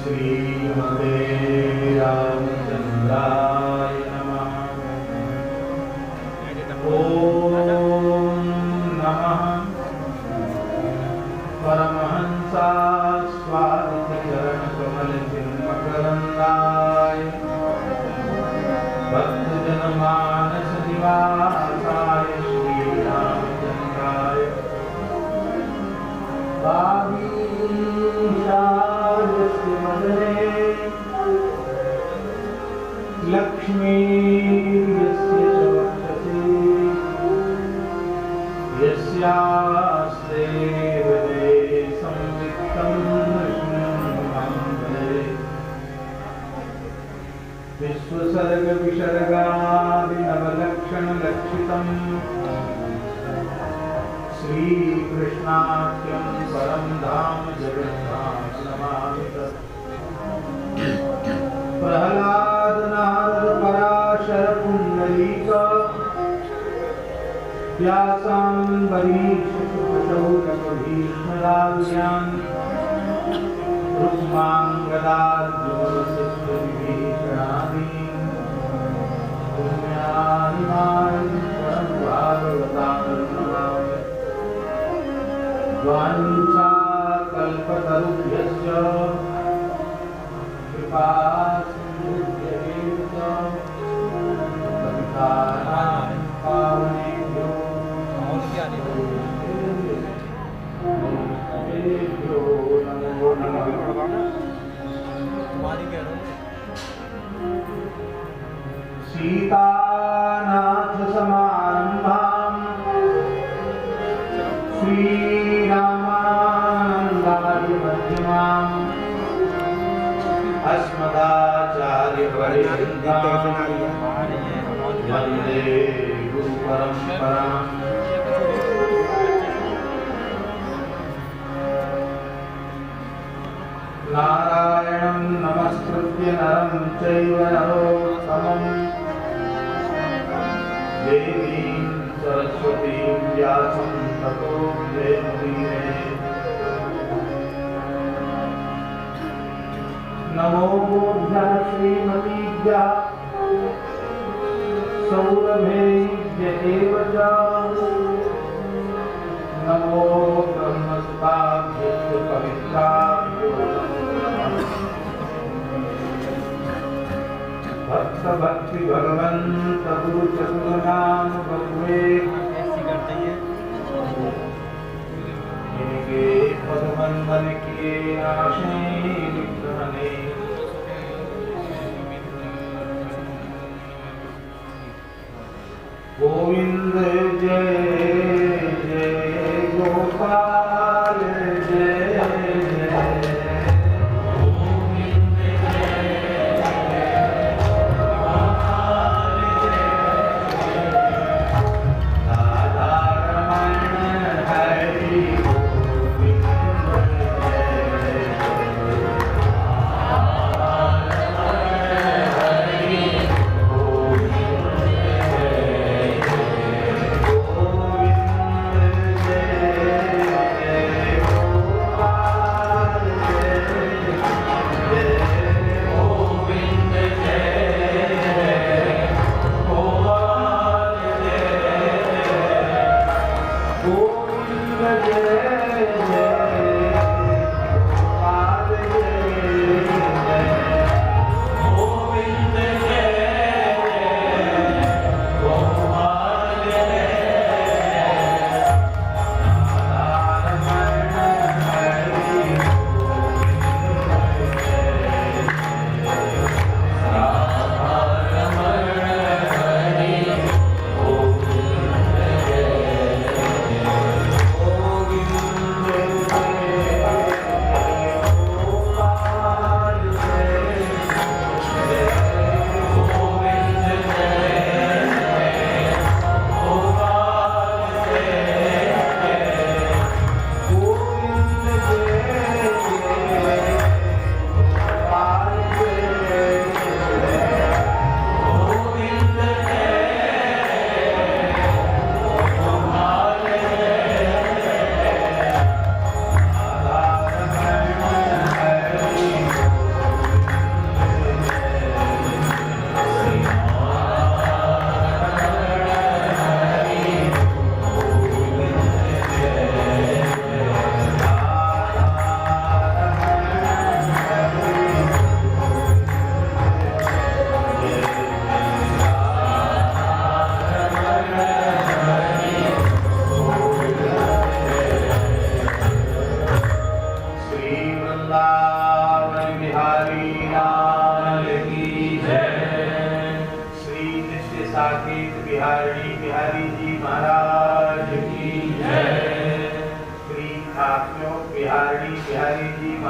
श्रीमते रामचंद्राय नमः। ओम नमः परमहंसा स्वादित चरण कमल चिन्मकरंदाय भक्त जनमानस निवासाय श्री रामचंद्राय भागीशायस्य मदने लक्ष्मीर्यस्य च वक्षसि यस्यास्ते हृदये संवित्तं नृसिंहमङ्गले विश्वसर्गविसर्गादिनवलक्षणलक्षितम् श्रीकृष्णाख्यं परं धाम जगन्नाथ समाहितम् प्रह्लाद नारद पराशर पुंडरीक व्यासाम्बरीष शुकशौनक भीष्मराव्यान् रुक्माङ्गदार्जुनविभीषणादीन् पुण्यानिमान् भागवतान् वाञ्छाकल्पतरुभ्यश्च कृपासिन्धुभ्येव च पतितानां पावनेभ्यो नमो नमः। सीतानाथ समारंभां श्रीरामानन्दादि मध्यमाम् अस्मदाचार्यपर्यन्तां वन्दे गुरुपरम्पराम्। नारायणं नमस्कृत्य नरं चैव नरोत्तमं देवीं सरस्वतीं व्यासं ततो जयमुदीरये। नमो गोभ्यः श्रीमतीभ्यः सौरभेभ्य एव च नमो ब्रह्मस्ताभ्यश्च पवित्राभ्यो भक्त भक्ति भगवंत गुरु चतुर्नाम बंधुए इनके पदबंधन किए आशे विग्रहणे गोविंद जय जय गोपाल जय गोविंद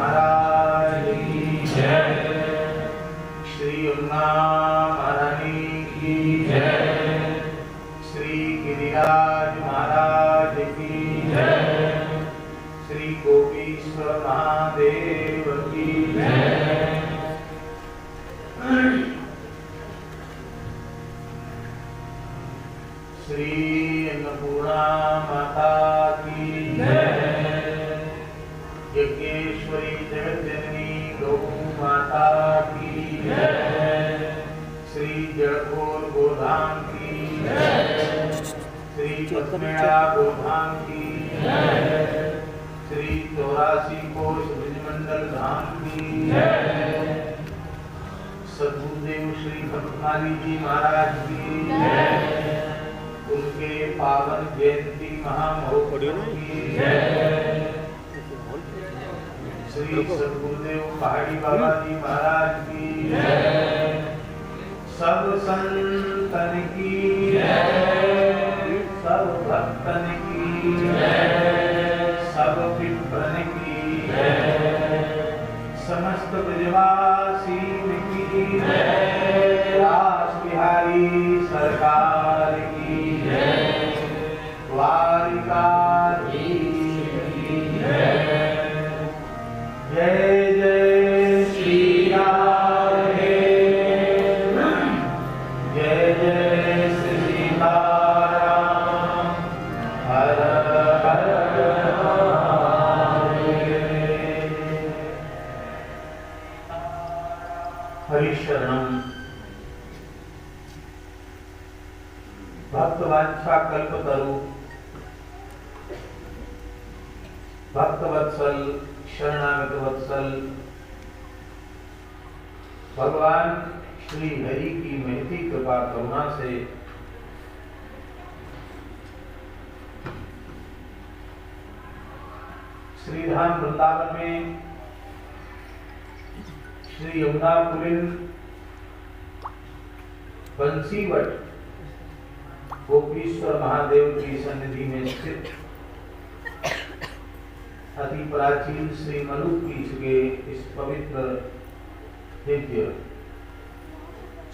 महाराज की जय। श्री यमुना महारानी की जय। श्री गिरिराज महाराज की जय। श्री गोपीश्वर महादेव की जय। श्री अन्नपूर्णा माता की जय। यज्ञेश्वरी जगज्जननी गौ माता की जय। श्री जड़खोर गोधाम की जय। श्री पद्मेड़ा गोधाम की जय। श्री 84 कोष ब्रजमंडल धाम की जय। सद्गुरुदेव श्री भक्तमाली जी महाराज की जय। उनके पावन जयंती महामहोत्सव की जय। श्री सद्गुरुदेव पहाड़ी बाबा जी महाराज की जय। सब संतन की जय। सब भक्तन की जय। सब पितरन की जय। समस्त ब्रजवासी की जय। रास बिहारी सरकार की जय। द्वारिकाधीश की जय। जय जय श्री राधे। जय जय श्री सीताराम। हर हर हरिशरणम। भक्तवांछा कल्पतरु भक्तवत्सल शरणागत वत्सल भगवान श्री हरि की महती कृपा करुणा से श्रीधाम वृंदावन में श्री यमुना पुलिन बंसीवट गोपीश्वर महादेव की सन्निधि में स्थित अति प्राचीन श्री मनुक पीठ के इस पवित्र दिव्य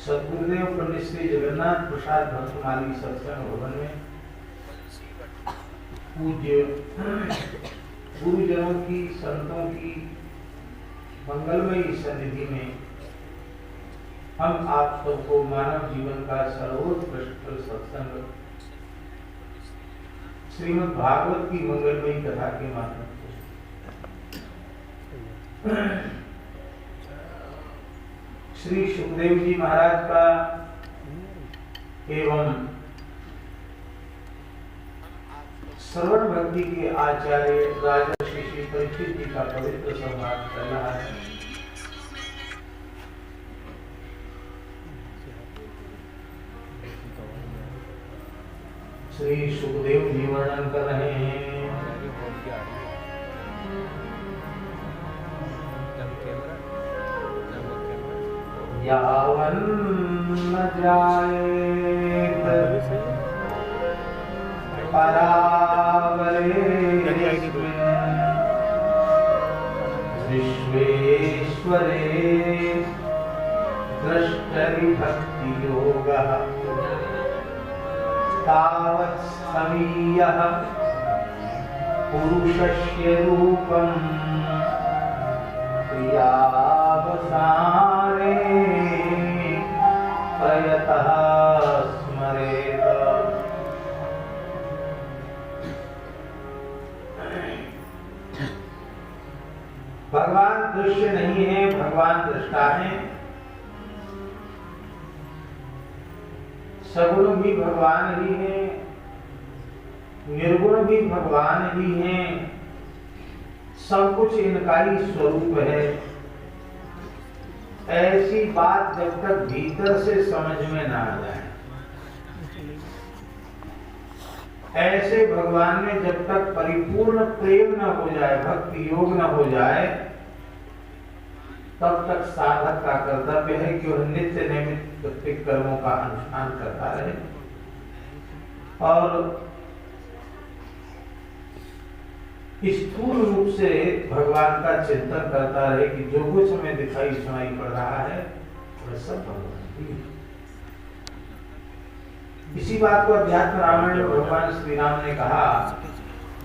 सद्गुरुदेव पंडित श्री जगन्नाथ प्रसाद भक्तमाली सत्संग भवन में पूज्य गुरुजनों की संतों की मंगलमयी सन्निधि में हम आप सबको मानव जीवन का सर्वोत्कृष्ट सत्संग श्रीमद् भागवत की मंगलमयी कथा के माध्यम श्री सुखदेव जी महाराज का एवं श्रवण भक्ति के आचार्य राजर्षि श्री परीक्षित जी का पवित्र संवाद चल रहा है। श्री सुखदेव जी वर्णन कर रहे हैं यावन न जायेत परावरे विश्वेश्वरे द्रष्टरि भक्ति योगः तावत् समीयः पुरुषस्य रूपं क्रियावसाने प्रयतः स्मरेत। भगवान दृश्य नहीं है, भगवान दृष्टा है। सगुण भी भगवान ही है, निर्गुण भी भगवान ही है, सब कुछ इनका ही स्वरूप है। ऐसी बात जब तक भीतर से समझ में ना आ जाए, ऐसे भगवान में जब तक परिपूर्ण प्रेम न हो जाए, भक्ति योग न हो जाए, तब तक साधक का कर्तव्य है कि वह नित्य नैमित्तिक कर्मों का अनुष्ठान करता रहे और स्थूल रूप से भगवान का चिंतन करता रहे कि जो कुछ हमें दिखाई सुनाई पड़ रहा है वह सब भगवान की। इसी बात को अध्यात्म रामायण में भगवान श्री राम ने कहा,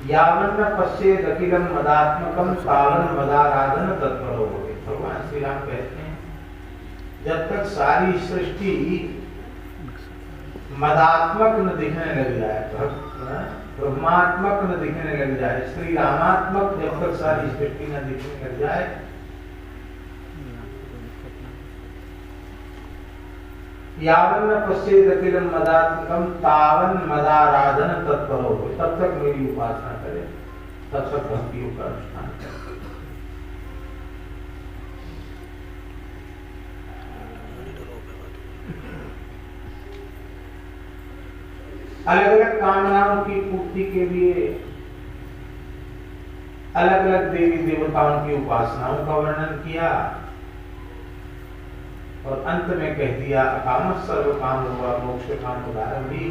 यावन न पश्येद अखिलम मदात्मकम तावन मदाराधन तत्परो होगे। भगवान श्री राम कहते हैं जब तक सारी सृष्टि मदात्मक न दिखने लग जाए, ब्रह्मात्मक न दिखने लग जाए, श्री रामात्मक जब तक सारी सृष्टि न दिखने लग जाए, यावन न पश्येद अखिलम मदात्मकम तावन मदाराधन तत्परो हो, तब तक मेरी उपासना करे, तब तक भक्तियों का अनुष्ठान करे। अलग अलग कामनाओं की पूर्ति के लिए अलग अलग देवी देवताओं की उपासनाओं का वर्णन किया और अंत में कह दिया अकाम सर्व काम हुआ मोक्ष काम उदाहरण भी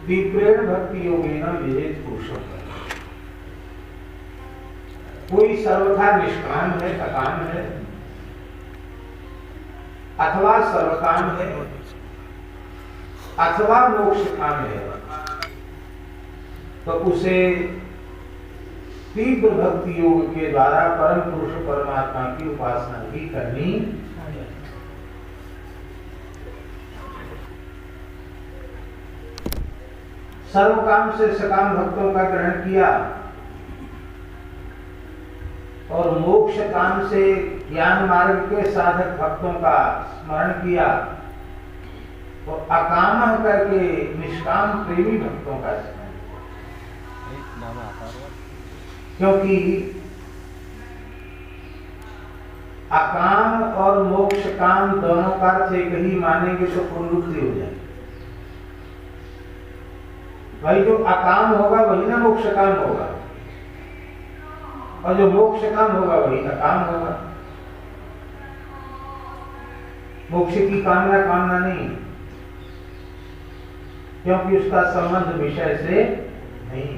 तीव्रेण भक्ति योगेन विजेत पुरुषों। कोई सर्वथा निष्काम है, अकाम है, अथवा सर्वकाम है, अथवा मोक्ष काम है, तो उसे तीव्र भक्ति योग के द्वारा परम पुरुष परमात्मा की उपासना भी करनी चाहिए। सर्व काम से सकाम भक्तों का ग्रहण किया और मोक्ष काम से ज्ञान मार्ग के साधक भक्तों का स्मरण किया तो अकाम करके निष्काम प्रेमी भक्तों का स्मरण, क्योंकि अकाम और मोक्ष काम दोनों का अर्थ एक ही मानेंगे तो पुनरुक्ति हो जाएगी। भाई जो अकाम होगा वही ना मोक्ष काम होगा, और जो मोक्ष काम होगा वही अकाम होगा। मोक्ष की कामना कामना नहीं, क्योंकि उसका संबंध विषय से नहीं।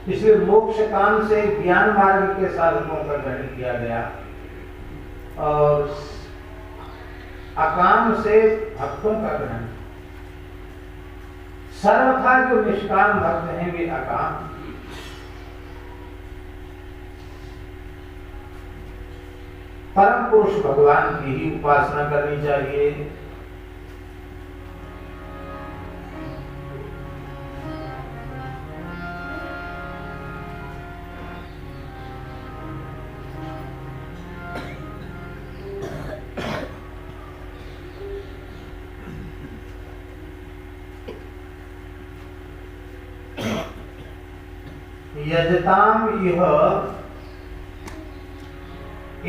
इसलिए मोक्ष काम से ज्ञान मार्ग के साधकों का ग्रहण किया गया और अकाम से भक्तों का ग्रहण। सर्वथा जो निष्काम भक्त हैं वे अकाम, परम पुरुष भगवान की ही उपासना करनी चाहिए। यजताम यह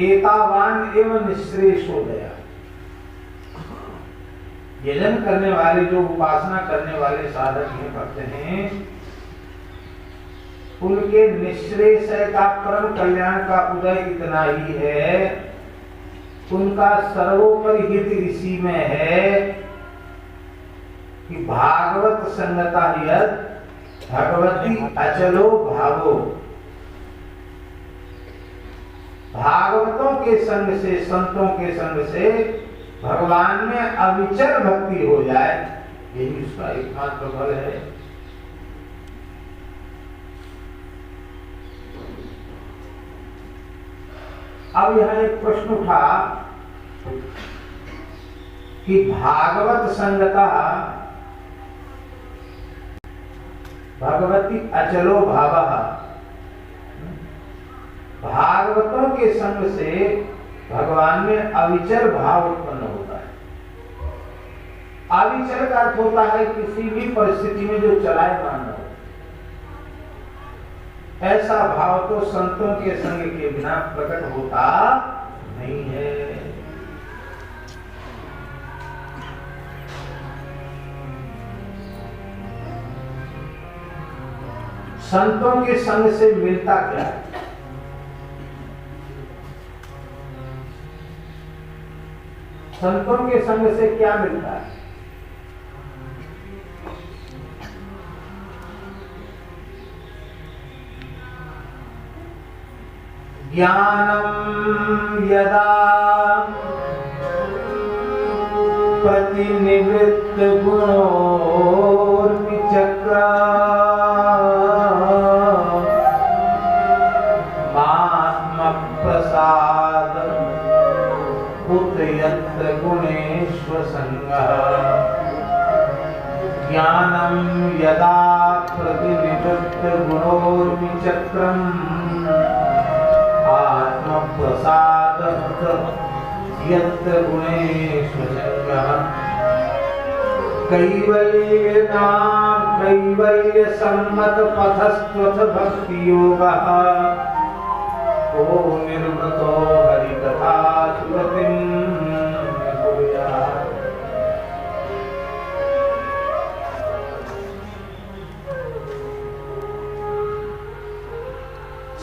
एतावान एवं निःश्रेषोदया। यजन करने वाले जो उपासना करने वाले साधक हैं, भक्त हैं, उनके निःश्रेषय का परम कल्याण का उदय इतना ही है, उनका सर्वोपरि हित इसी में है कि भागवत संगता यत् भगवती अचलो भावो। भागवतों के संग से, संतों के संग से भगवान में अविचल भक्ति हो जाए, यही उसका एकमात्र फल है। अब यहां एक प्रश्न उठा कि भागवत संगता भगवती अचलो भावः, भागवतों के संग से भगवान में अविचल भाव उत्पन्न होता है। अविचल का अर्थ होता है किसी भी परिस्थिति में जो चलायमान हो। ऐसा भाव तो संतों के संग के बिना प्रकट होता नहीं है। संतों के संग से मिलता क्या है? संतों के संग से क्या मिलता है? ज्ञानम यदा प्रतिनिवृत्त गुणोर्विचक्र आत्म प्रसाद उत यत्र गुणेश्वर संगः। ज्ञानम यदा प्रतिनिवृत्त गुणोर्विचक्रम आत्म प्रसाद यत्र गुणेश्वर संगः। कैवल्य नाम कैवल्य सम्मत पथस्त्वथ भक्ति योगः। ओ निर्वृतो हरिकथा सुरतिं कुर्यात्।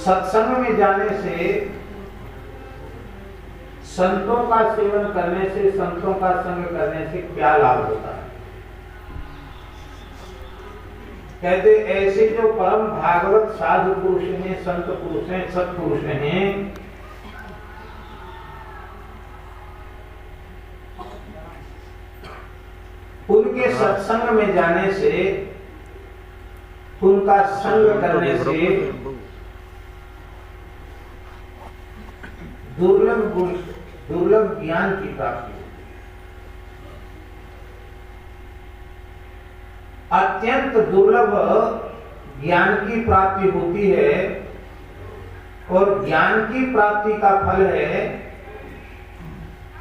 सत्संग में जाने से, संतों का सेवन करने से, संतों का संग करने से क्या लाभ होता है? कहते ऐसे जो परम भागवत साधु पुरुष हैं, संत पुरुष हैं, सत्पुरुष हैं, उनके सत्संग में जाने से, उनका संग करने से दुर्लभ गुण, दुर्लभ ज्ञान की प्राप्ति होती है। अत्यंत दुर्लभ ज्ञान की प्राप्ति होती है और ज्ञान की प्राप्ति का फल है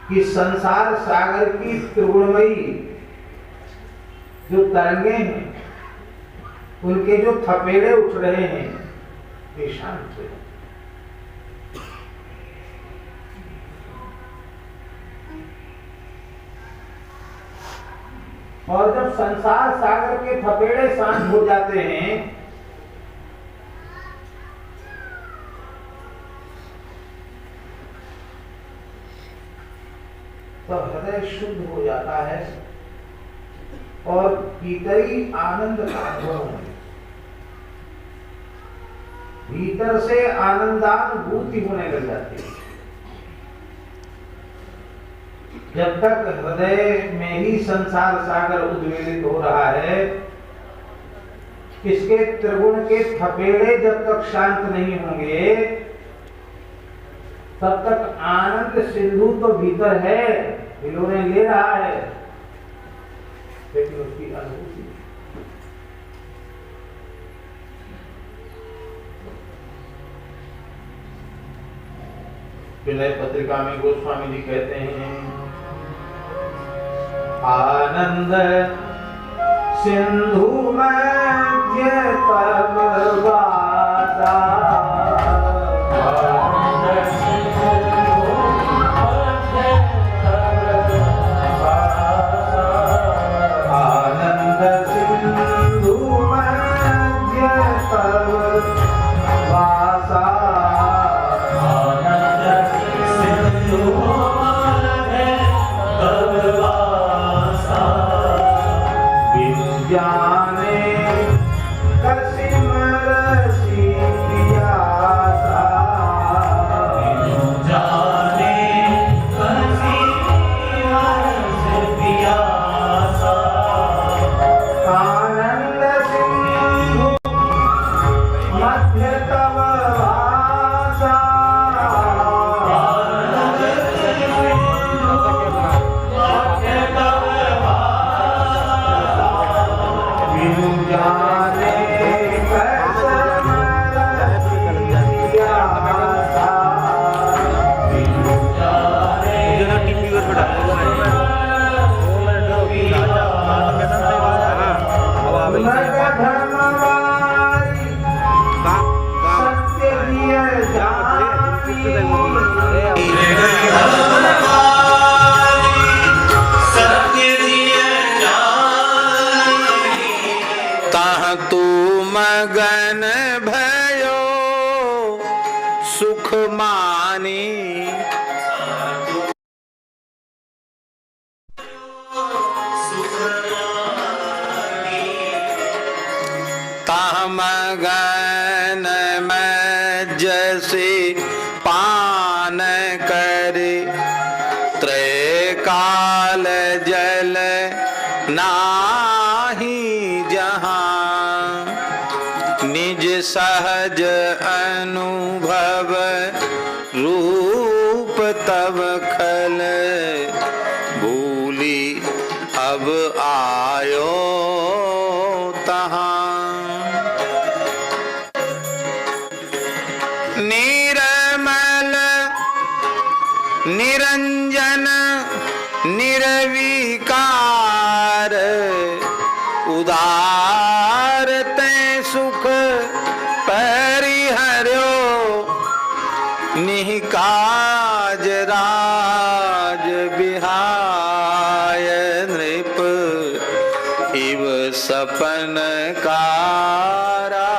कि संसार सागर की त्रिगुणमयी जो तरंगे हैं, उनके जो थपेड़े उठ रहे हैं, वे शांत हो जाते हैं। और जब संसार सागर के थपेड़े शांत हो जाते हैं तो हृदय शुद्ध हो जाता है और भीतर ही आनंद का अनुभव है। भीतर से आनंदानुभूति होने लग जाती है। जब तक हृदय में ही संसार सागर उद्वेलित हो रहा है, इसके त्रिगुण के थपेड़े जब तक शांत नहीं होंगे, तब तक आनंद सिंधु तो भीतर है, खिलौने ले रहा है, लेकिन उसकी अनुभूति विनय पत्रिका में गोस्वामी जी कहते हैं, आनंद सिंधु मध्य तब वासा। आनंद सिंधु मध्य तब वासा। जाने कसिम रसी पियासा। जाने कसिम रसी पियासा। आनंद सिंधु मध्य तव वासा। आनंद सिंधु मध्य तव जाने कसम रसी पियासा। सत्य दिए तू मगन भयो सुख मानी। मगन में जैसे पान करे, त्रय काल जल नाही जहां, निज सहज अनुभव रूप तब खल, भूली अब आयो तहां। निर्मल निरंजन निर्विकार, उदार ते सुख परिहर्यो, निकाज राज बिहाय नृप, इव सपन कारा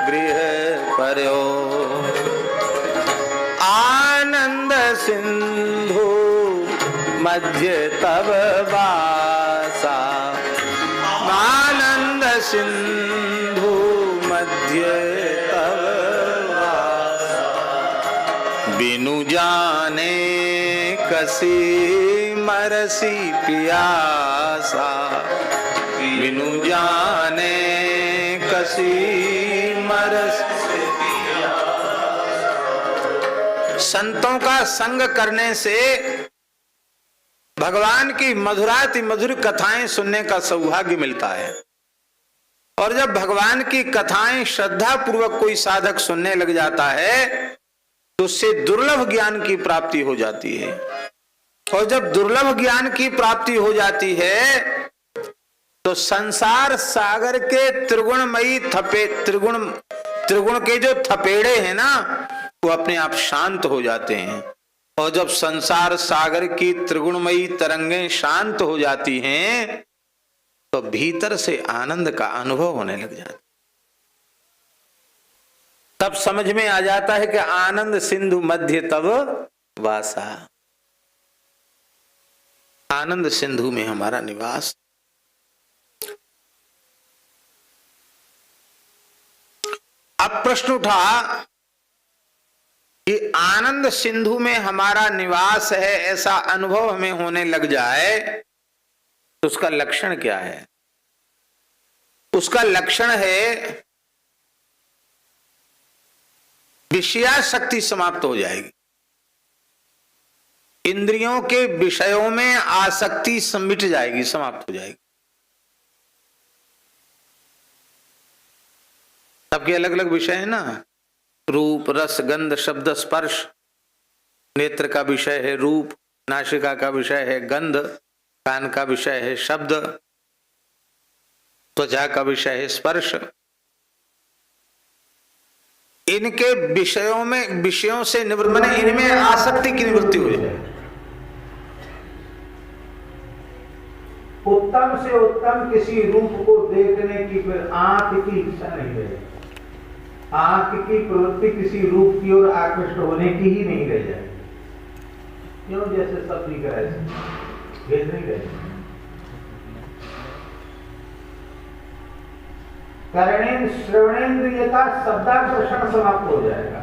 गृह पर्यो। आनंद सिंधु मध्य तब वासा, आनंद सिंधु मध्य तब वासा, बिनु जाने कसी मरसी प्यासा, बिनु जाने कसी मरसी। संतों का संग करने से भगवान की मधुराति मधुर कथाएं सुनने का सौभाग्य मिलता है। और जब भगवान की कथाएं श्रद्धा पूर्वक कोई साधक सुनने लग जाता है तो उससे दुर्लभ ज्ञान की प्राप्ति हो जाती है। और जब दुर्लभ ज्ञान की प्राप्ति हो जाती है तो संसार सागर के त्रिगुणमयी त्रिगुण के जो थपेड़े हैं ना, वो अपने आप शांत हो जाते हैं। और जब संसार सागर की त्रिगुणमयी तरंगें शांत हो जाती हैं तो भीतर से आनंद का अनुभव होने लग जाता है। तब समझ में आ जाता है कि आनंद सिंधु मध्य तब वासा, आनंद सिंधु में हमारा निवास। अब प्रश्न उठा कि आनंद सिंधु में हमारा निवास है, ऐसा अनुभव हमें होने लग जाए तो उसका लक्षण क्या है? उसका लक्षण है विषयासक्ति समाप्त हो जाएगी। इंद्रियों के विषयों में आसक्ति मिट जाएगी, समाप्त हो जाएगी। सबके अलग अलग विषय है ना, रूप रस गंध शब्द स्पर्श। नेत्र का विषय है रूप, नासिका का विषय है गंध, कान का विषय है शब्द, त्वचा का विषय है स्पर्श। इनके विषयों से निवृत्ति, इनमें आसक्ति की निवृत्ति हो जाए। उत्तम से उत्तम किसी रूप को देखने की फिर आंख की इच्छा नहीं रहे, आंख की प्रवृत्ति किसी रूप की ओर आकृष्ट होने की ही नहीं रह जाए। क्यों? जैसे सब दिख रहा है, भेज नहीं रहे। कर्णेन्द्र श्रवणेन्द्रिय का शब्दाकर्षण समाप्त हो जाएगा।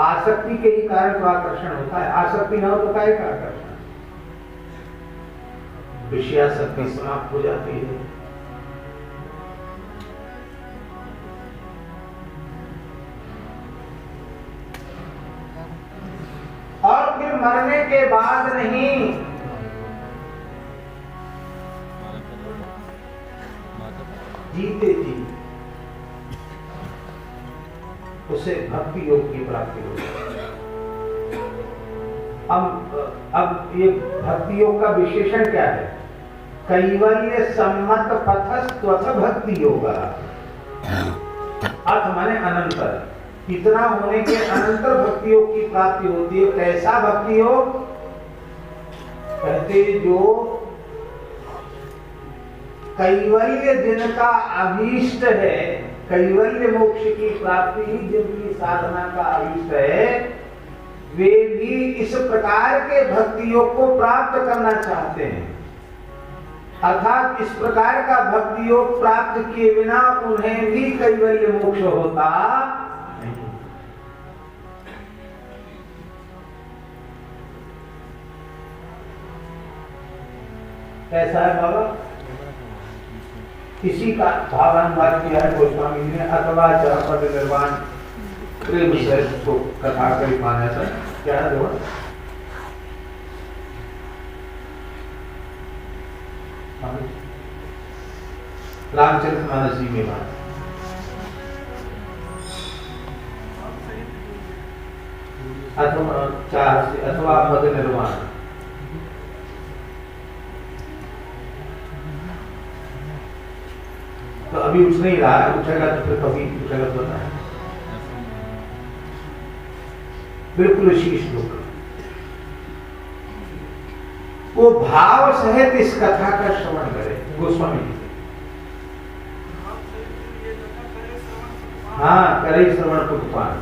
आसक्ति के ही कारण तो आकर्षण होता है, आसक्ति न हो तो काय का आकर्षण? विषयासक्ति समाप्त हो जाती है। और फिर मरने के बाद नहीं, जीते जी उसे भक्ति योग की प्राप्ति हो जाती। अब ये भक्ति योग का विशेषण क्या है? कैवल्य सम्मत पथस्त्वथ भक्ति योगा। अर्थ माने अनंतर, इतना होने के अनंतर भक्ति योग की प्राप्ति होती है। कैसा भक्ति योग? कहते जो कैवल्य जिनका अभीष्ट है, कैवल्य मोक्ष की प्राप्ति ही जिनकी साधना का अभीष्ट है, वे भी इस प्रकार के भक्ति योग को प्राप्त करना चाहते हैं। अर्थात इस प्रकार का भक्ति योग प्राप्त किए बिना उन्हें भी कैवल्य मोक्ष होता नहीं। कैसा है बाबा? इसी का भावानुवाद किया है गोस्वामी जी ने। अथवा पद निर्वाण प्रेम को कथा करी माना था। क्या है देखो, रामचरित मानस जी में बात। अथवा पद निर्वाण, तो अभी उठ नहीं रहा है, उठेगा तो फिर कभी उठेगा तो बताए। बिल्कुल इसी श्लोक वो भाव सहित इस कथा का श्रवण करे गोस्वामी जी। हाँ, करे श्रवण पुष्पान।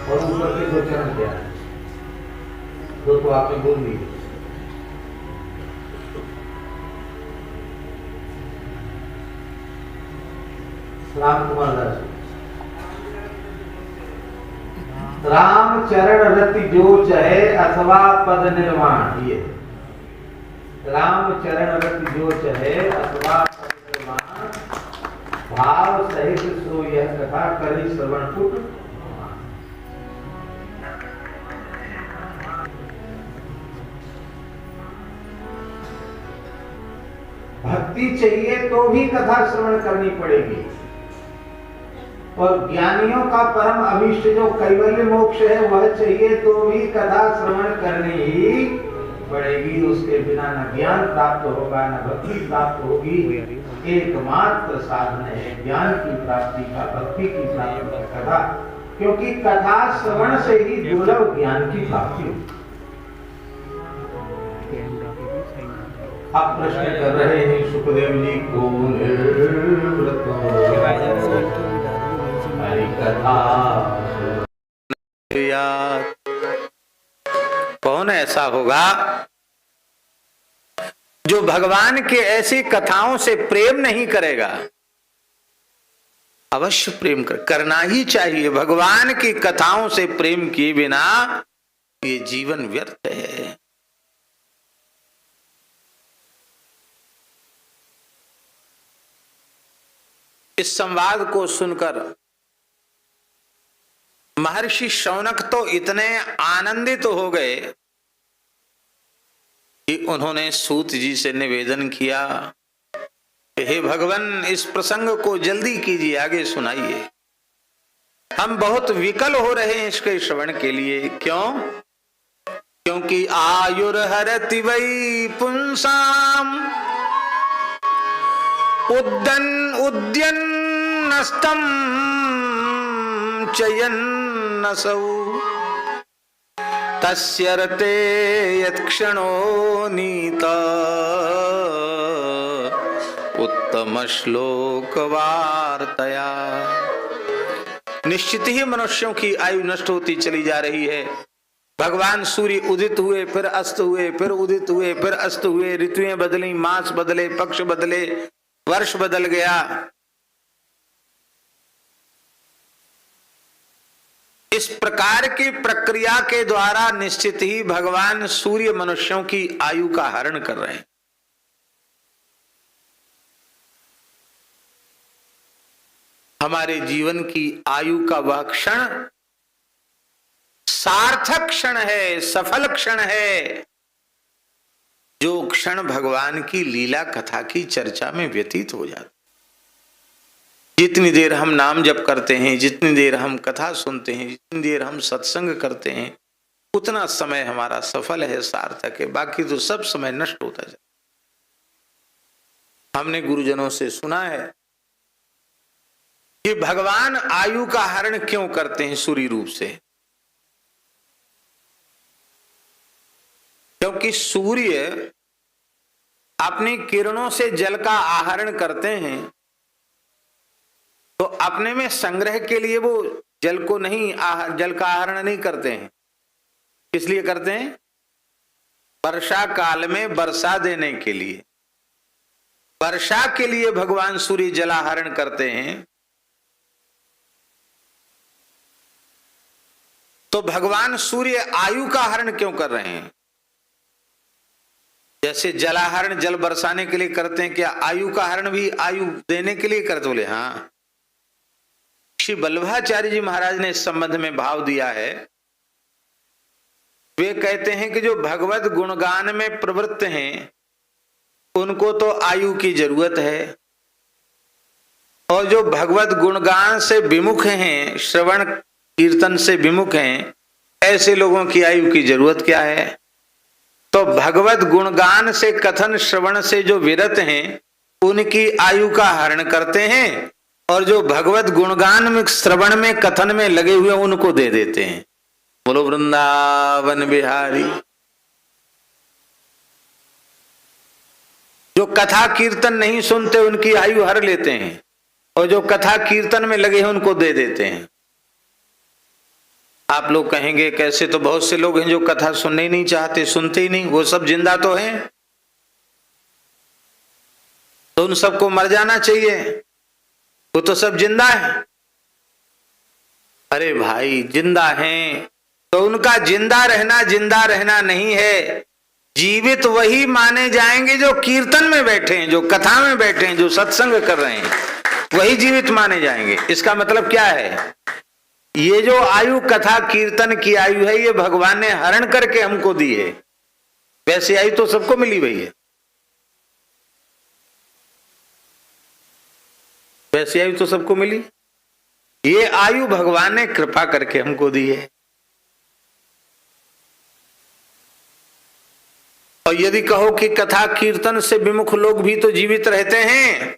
और ऊपर के दो चरण क्या है, दो तो आपने बोल दी। राम कुमार दास, राम चरण रति जो चहे अथवा पद निर्वाण। ये राम चरण रति जो चहे अथवा पद निर्वाण, भाव सहित सो यह कथा करी श्रवण पुट। भक्ति चाहिए तो भी कथा श्रवण करनी पड़ेगी, और ज्ञानियों का परम अभीष्ट जो कैवल्य मोक्ष है वह चाहिए तो भी कथा श्रवण करनी ही पड़ेगी। उसके बिना न ज्ञान प्राप्त होगा न भक्ति प्राप्त होगी। एकमात्र साधन है ज्ञान की प्राप्ति का, भक्ति की प्राप्ति का कथा, क्योंकि कथा श्रवण से ही दुर्लभ ज्ञान की प्राप्ति होगी। आप प्रश्न कर रहे हैं सुखदेव जी को कौन ऐसा होगा जो भगवान के ऐसी कथाओं से प्रेम नहीं करेगा? अवश्य प्रेम करना ही चाहिए। भगवान की कथाओं से प्रेम किए बिना ये जीवन व्यर्थ है। इस संवाद को सुनकर महर्षि शौनक तो इतने आनंदित हो गए कि उन्होंने सूत जी से निवेदन किया, हे भगवान इस प्रसंग को जल्दी कीजिए, आगे सुनाइए। हम बहुत विकल हो रहे हैं इसके श्रवण के लिए। क्यों? क्योंकि आयुर्हरति वै पुंसाम उद्यन्नस्तम चयन्नसौ तस्य रते यत्क्षणो नीता उत्तम श्लोक वार्तया। निश्चित ही मनुष्यों की आयु नष्ट होती चली जा रही है। भगवान सूर्य उदित हुए, फिर अस्त हुए, फिर उदित हुए, फिर अस्त हुए, ऋतुएं बदली, मास बदले, पक्ष बदले, वर्ष बदल गया। इस प्रकार की प्रक्रिया के द्वारा निश्चित ही भगवान सूर्य मनुष्यों की आयु का हरण कर रहे हैं। हमारे जीवन की आयु का वह क्षण सार्थक क्षण है, सफल क्षण है, जो क्षण भगवान की लीला कथा की चर्चा में व्यतीत हो जाता। जितनी देर हम नाम जप करते हैं, जितनी देर हम कथा सुनते हैं, जितनी देर हम सत्संग करते हैं, उतना समय हमारा सफल है, सार्थक है। बाकी तो सब समय नष्ट होता जाता। हमने गुरुजनों से सुना है कि भगवान आयु का हरण क्यों करते हैं सूर्य रूप से? क्योंकि सूर्य अपनी किरणों से जल का आहरण करते हैं, तो अपने में संग्रह के लिए वो जल को नहीं, जल का आहरण नहीं करते हैं। किस लिए करते हैं? वर्षा काल में वर्षा देने के लिए, वर्षा के लिए भगवान सूर्य जलाहरण करते हैं। तो भगवान सूर्य आयु का हरण क्यों कर रहे हैं? जैसे जलाहरण जल बरसाने के लिए करते हैं, क्या आयु का हरण भी आयु देने के लिए करते? बोले हाँ। श्री वल्लभाचार्य जी महाराज ने इस संबंध में भाव दिया है। वे कहते हैं कि जो भगवत गुणगान में प्रवृत्त हैं उनको तो आयु की जरूरत है, और जो भगवत गुणगान से विमुख हैं, श्रवण कीर्तन से विमुख हैं, ऐसे लोगों की आयु की जरूरत क्या है? तो भगवत गुणगान से, कथन श्रवण से जो विरत हैं उनकी आयु का हरण करते हैं, और जो भगवत गुणगान में, श्रवण में, कथन में लगे हुए उनको दे देते हैं। बोलो वृंदावन बिहारी। जो कथा कीर्तन नहीं सुनते उनकी आयु हर लेते हैं, और जो कथा कीर्तन में लगे हैं उनको दे देते हैं। आप लोग कहेंगे कैसे? तो बहुत से लोग हैं जो कथा सुनने ही नहीं चाहते, सुनते ही नहीं, वो सब जिंदा तो हैं, तो उन सबको मर जाना चाहिए, वो तो सब जिंदा है। अरे भाई, जिंदा हैं तो उनका जिंदा रहना नहीं है। जीवित वही माने जाएंगे जो कीर्तन में बैठे हैं, जो कथा में बैठे हैं, जो सत्संग कर रहे हैं, वही जीवित माने जाएंगे। इसका मतलब क्या है? ये जो आयु कथा कीर्तन की आयु है, ये भगवान ने हरण करके हमको दी है। वैसे आयु तो सबको मिली हुई है, वैसी आयु तो सबको मिली। ये आयु भगवान ने कृपा करके हमको दी है। और यदि कहो कि कथा कीर्तन से विमुख लोग भी तो जीवित रहते हैं,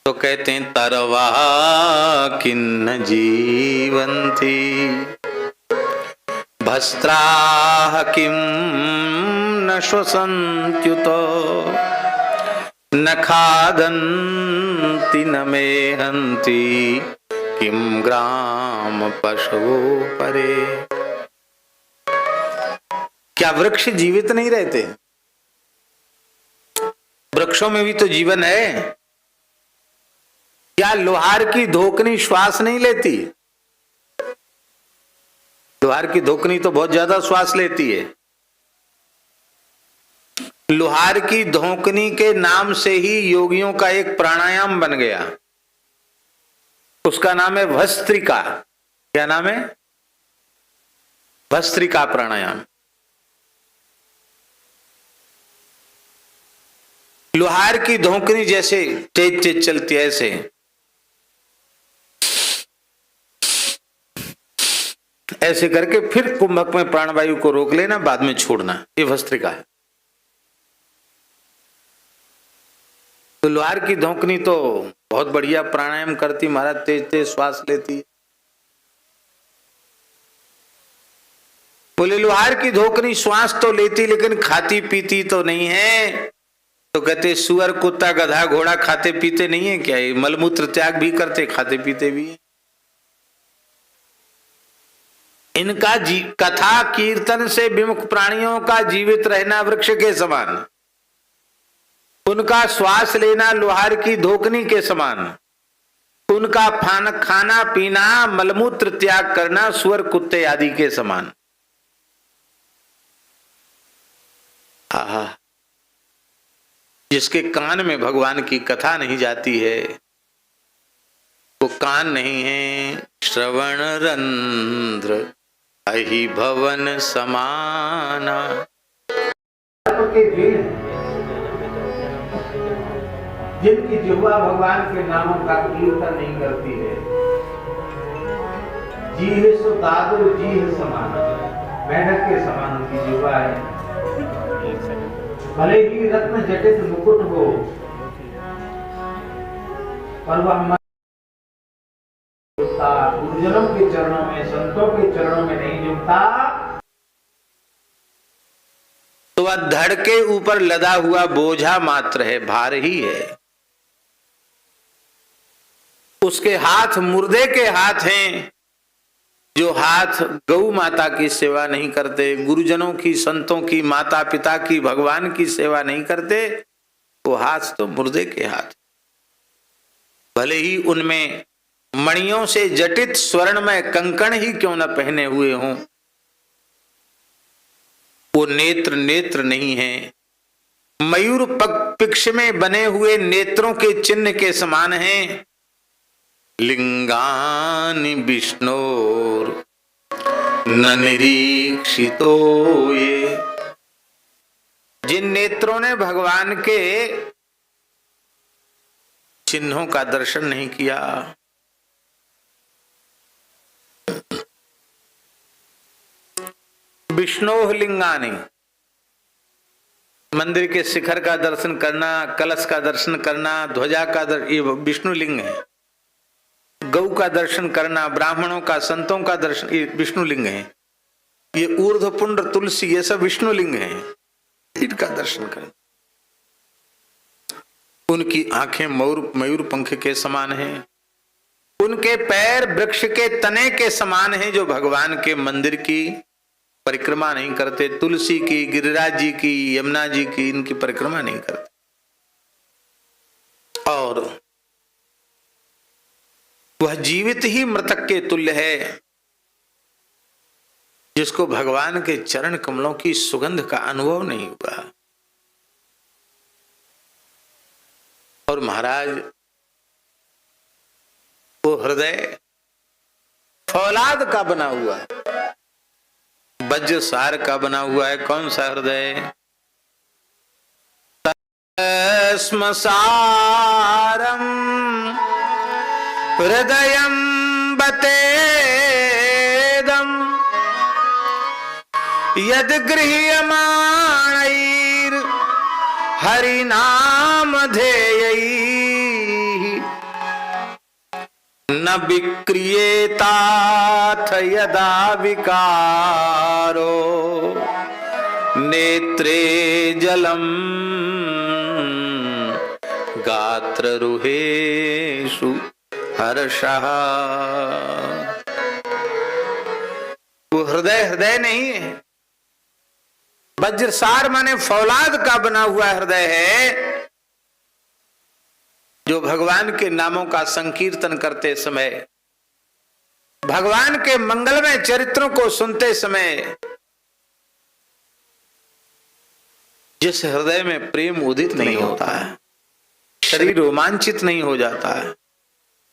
तो कहते हैं तरवा किन्न जीवंती भस्त्राः किम न श्वसन्त्युत न खादन्ति न मेहन्ति किम ग्राम पशवो परे। क्या वृक्ष जीवित नहीं रहते? वृक्षों में भी तो जीवन है। क्या लोहार की धोकनी श्वास नहीं लेती? लोहार की धोकनी तो बहुत ज्यादा श्वास लेती है। लोहार की धोकनी के नाम से ही योगियों का एक प्राणायाम बन गया, उसका नाम है भस्त्रिका। क्या नाम है? भस्त्रिका प्राणायाम। लोहार की धोकनी जैसे तेज तेज चलती है, ऐसे करके फिर कुंभक में प्राणवायु को रोक लेना, बाद में छोड़ना, ये भस्त्रिका है। तो लोहार की धोकनी तो बहुत बढ़िया प्राणायाम करती महाराज, तेज तेज श्वास लेती। बोले लोहार की धोकनी श्वास तो लेती लेकिन खाती पीती तो नहीं है। तो कहते सुअर कुत्ता गधा घोड़ा खाते पीते नहीं है क्या? ये मलमूत्र त्याग भी करते, खाते पीते भी है। इनका कथा कीर्तन से विमुख प्राणियों का जीवित रहना वृक्ष के समान, उनका श्वास लेना लोहार की धोकनी के समान, उनका खाना पीना मलमूत्र त्याग करना सुअर कुत्ते आदि के समान। जिसके कान में भगवान की कथा नहीं जाती है वो कान नहीं है। श्रवण रंध्र अहि भवन समाना। जिनकी जिह्वा भगवान के नामों का कीर्तन नहीं करती है, जी है सो दादो जी है समान, मेंढक के समान उनकी जिह्वा है। भले ही रत्न जटित मुकुट हो, पर वह गुरुजनों के चरणों में, संतों के चरणों में नहीं झुकता, तो वह धड़ के ऊपर लदा हुआ बोझा मात्र है, भार ही है। उसके हाथ मुर्दे के हाथ हैं, जो हाथ गौ माता की सेवा नहीं करते, गुरुजनों की, संतों की, माता पिता की, भगवान की सेवा नहीं करते, वो हाथ तो मुर्दे के हाथ। भले ही उनमें मणियों से जटित स्वर्णमय कंकण ही क्यों न पहने हुए हों, वो नेत्र नेत्र नहीं है। मयूर पिक्ष में बने हुए नेत्रों के चिन्ह के समान हैं। लिंगानि विष्णोर न निरीक्षितो ये, जिन नेत्रों ने भगवान के चिन्हों का दर्शन नहीं किया, विष्णोह लिंगानि, मंदिर के शिखर का दर्शन करना, कलश का दर्शन करना, ध्वजा का दर्शन, ये विष्णु लिंग है। गौ का दर्शन करना, ब्राह्मणों का, संतों का दर्शन, ये विष्णु लिंग है। ये ऊर्ध्व पुंड्र तुलसी, ये सब विष्णु लिंग है, इनका दर्शन करना। उनकी आंखें मयूर पंख के समान हैं, उनके पैर वृक्ष के तने के समान हैं, जो भगवान के मंदिर की परिक्रमा नहीं करते। तुलसी की, गिरिराज जी की, यमुना जी की, इनकी परिक्रमा नहीं करते। और वह जीवित ही मृतक के तुल्य है, जिसको भगवान के चरण कमलों की सुगंध का अनुभव नहीं हुआ। और महाराज वो हृदय फौलाद का बना हुआ है, वज्र सार का बना हुआ है। कौन सा हृदय? तस्मसारम हृदयं बतेदम यद गृह्यमाणैर हरिनाम ध्येयैः न विक्रियेताथ यदा विकारो नेत्रे जलम गात्ररुहेषु हर्षः। वो हृदय हृदय नहीं है, वज्रसार माने फौलाद का बना हुआ हृदय है, जो भगवान के नामों का संकीर्तन करते समय, भगवान के मंगलमय चरित्रों को सुनते समय जिस हृदय में प्रेम उदित नहीं होता है, शरीर रोमांचित नहीं हो जाता है,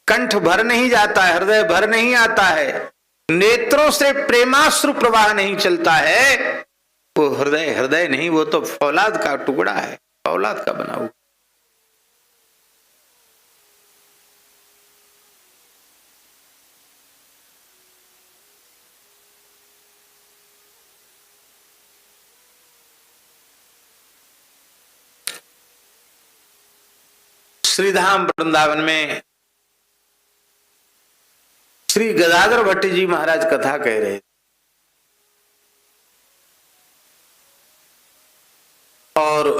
कंठ भर नहीं जाता है, हृदय भर नहीं आता है, नेत्रों से प्रेमाश्रु प्रवाह नहीं चलता है, वो हृदय हृदय नहीं, वो तो फौलाद का टुकड़ा है, फौलाद का बना हुआ। श्रीधाम वृंदावन में श्री गदाधर भट्ट जी महाराज कथा कह रहे थे, और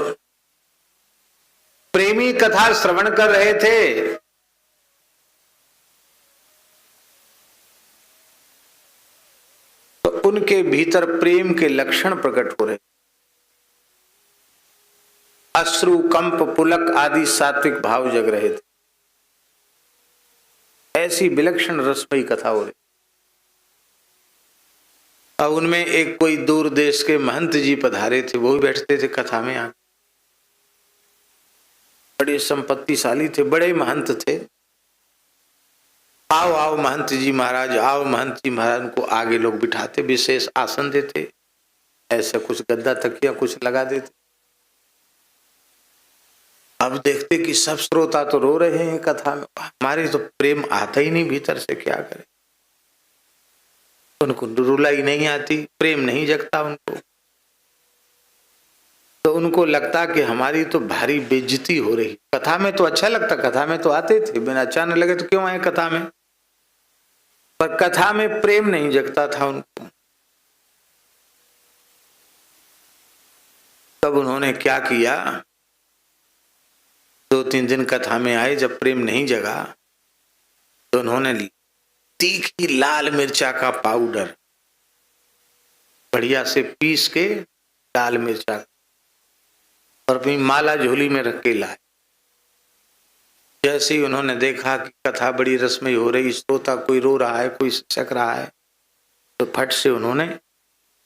प्रेमी कथा श्रवण कर रहे थे। तो उनके भीतर प्रेम के लक्षण प्रकट हो रहे, अश्रु, कंप, पुलक आदि सात्विक भाव जग रहे थे। ऐसी विलक्षण रसमयी कथा हो रही। अब उनमें एक कोई दूर देश के महंत जी पधारे थे, वो भी बैठते थे कथा में आके। बड़े संपत्तिशाली थे, बड़े महंत थे। आओ आओ महंत जी महाराज, आओ महंत जी महाराज, उनको आगे लोग बिठाते, विशेष आसन देते, ऐसा कुछ गद्दा तकिया कुछ लगा देते। अब देखते कि सब श्रोता तो रो रहे हैं कथा में, हमारे तो प्रेम आता ही नहीं भीतर से, क्या करें। उनको रुलाई नहीं आती, प्रेम नहीं जगता उनको, तो उनको लगता कि हमारी तो भारी बेइज्जती हो रही। कथा में तो अच्छा लगता, कथा में तो आते थे, बिना अच्छा न लगे तो क्यों आए कथा में, पर कथा में प्रेम नहीं जगता था उनको। तब उन्होंने क्या किया, 2-3 दिन कथा में आए, जब प्रेम नहीं जगा तो उन्होंने तीखी लाल मिर्चा का पाउडर बढ़िया से पीस के लाल मिर्चा और अपनी माला झोली में रख के लाए। जैसे ही उन्होंने देखा कि कथा बड़ी रसमयी हो रही, श्रोता कोई रो रहा है, कोई सक रहा है, तो फट से उन्होंने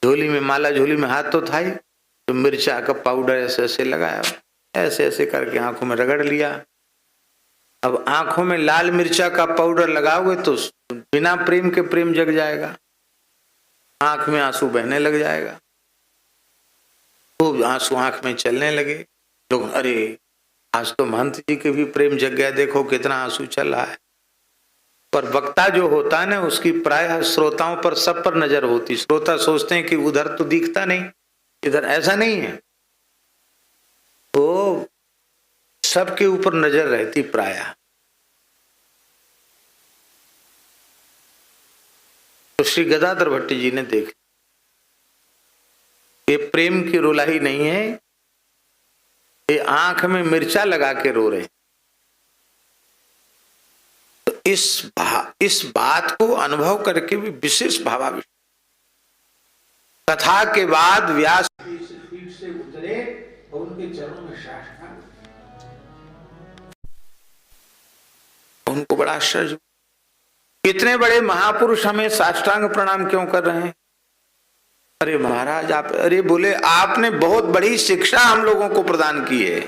झोली में, माला झोली में हाथ तो था ही, तो मिर्चा का पाउडर ऐसे ऐसे लगाया, ऐसे ऐसे करके आंखों में रगड़ लिया। अब आंखों में लाल मिर्चा का पाउडर लगाओगे तो बिना प्रेम के प्रेम जग जाएगा, आंख में आंसू बहने लग जाएगा। खूब आंसू आंख में चलने लगे। लोग, अरे आज तो महंत जी के भी प्रेम जग गया, देखो कितना आंसू चल रहा है। पर वक्ता जो होता है ना, उसकी प्रायः श्रोताओं पर, सब पर नजर होती। श्रोता सोचते हैं कि उधर तो दिखता नहीं, इधर ऐसा नहीं है, तो सबके ऊपर नजर रहती प्रायः। तो श्री गदाधर भट्ट जी ने देख, ये प्रेम की रुलाई नहीं है, ये आंख में मिर्चा लगा के रो रहे। तो इस बात को अनुभव करके भी विशेष भावाविष्ट। कथा के बाद व्यास पीठ से उतरे और उनके चरणों में साष्टांग, उनको बड़ा आश्चर्य, इतने बड़े महापुरुष हमें साष्टांग प्रणाम क्यों कर रहे हैं? अरे महाराज आप, अरे बोले आपने बहुत बड़ी शिक्षा हम लोगों को प्रदान की है।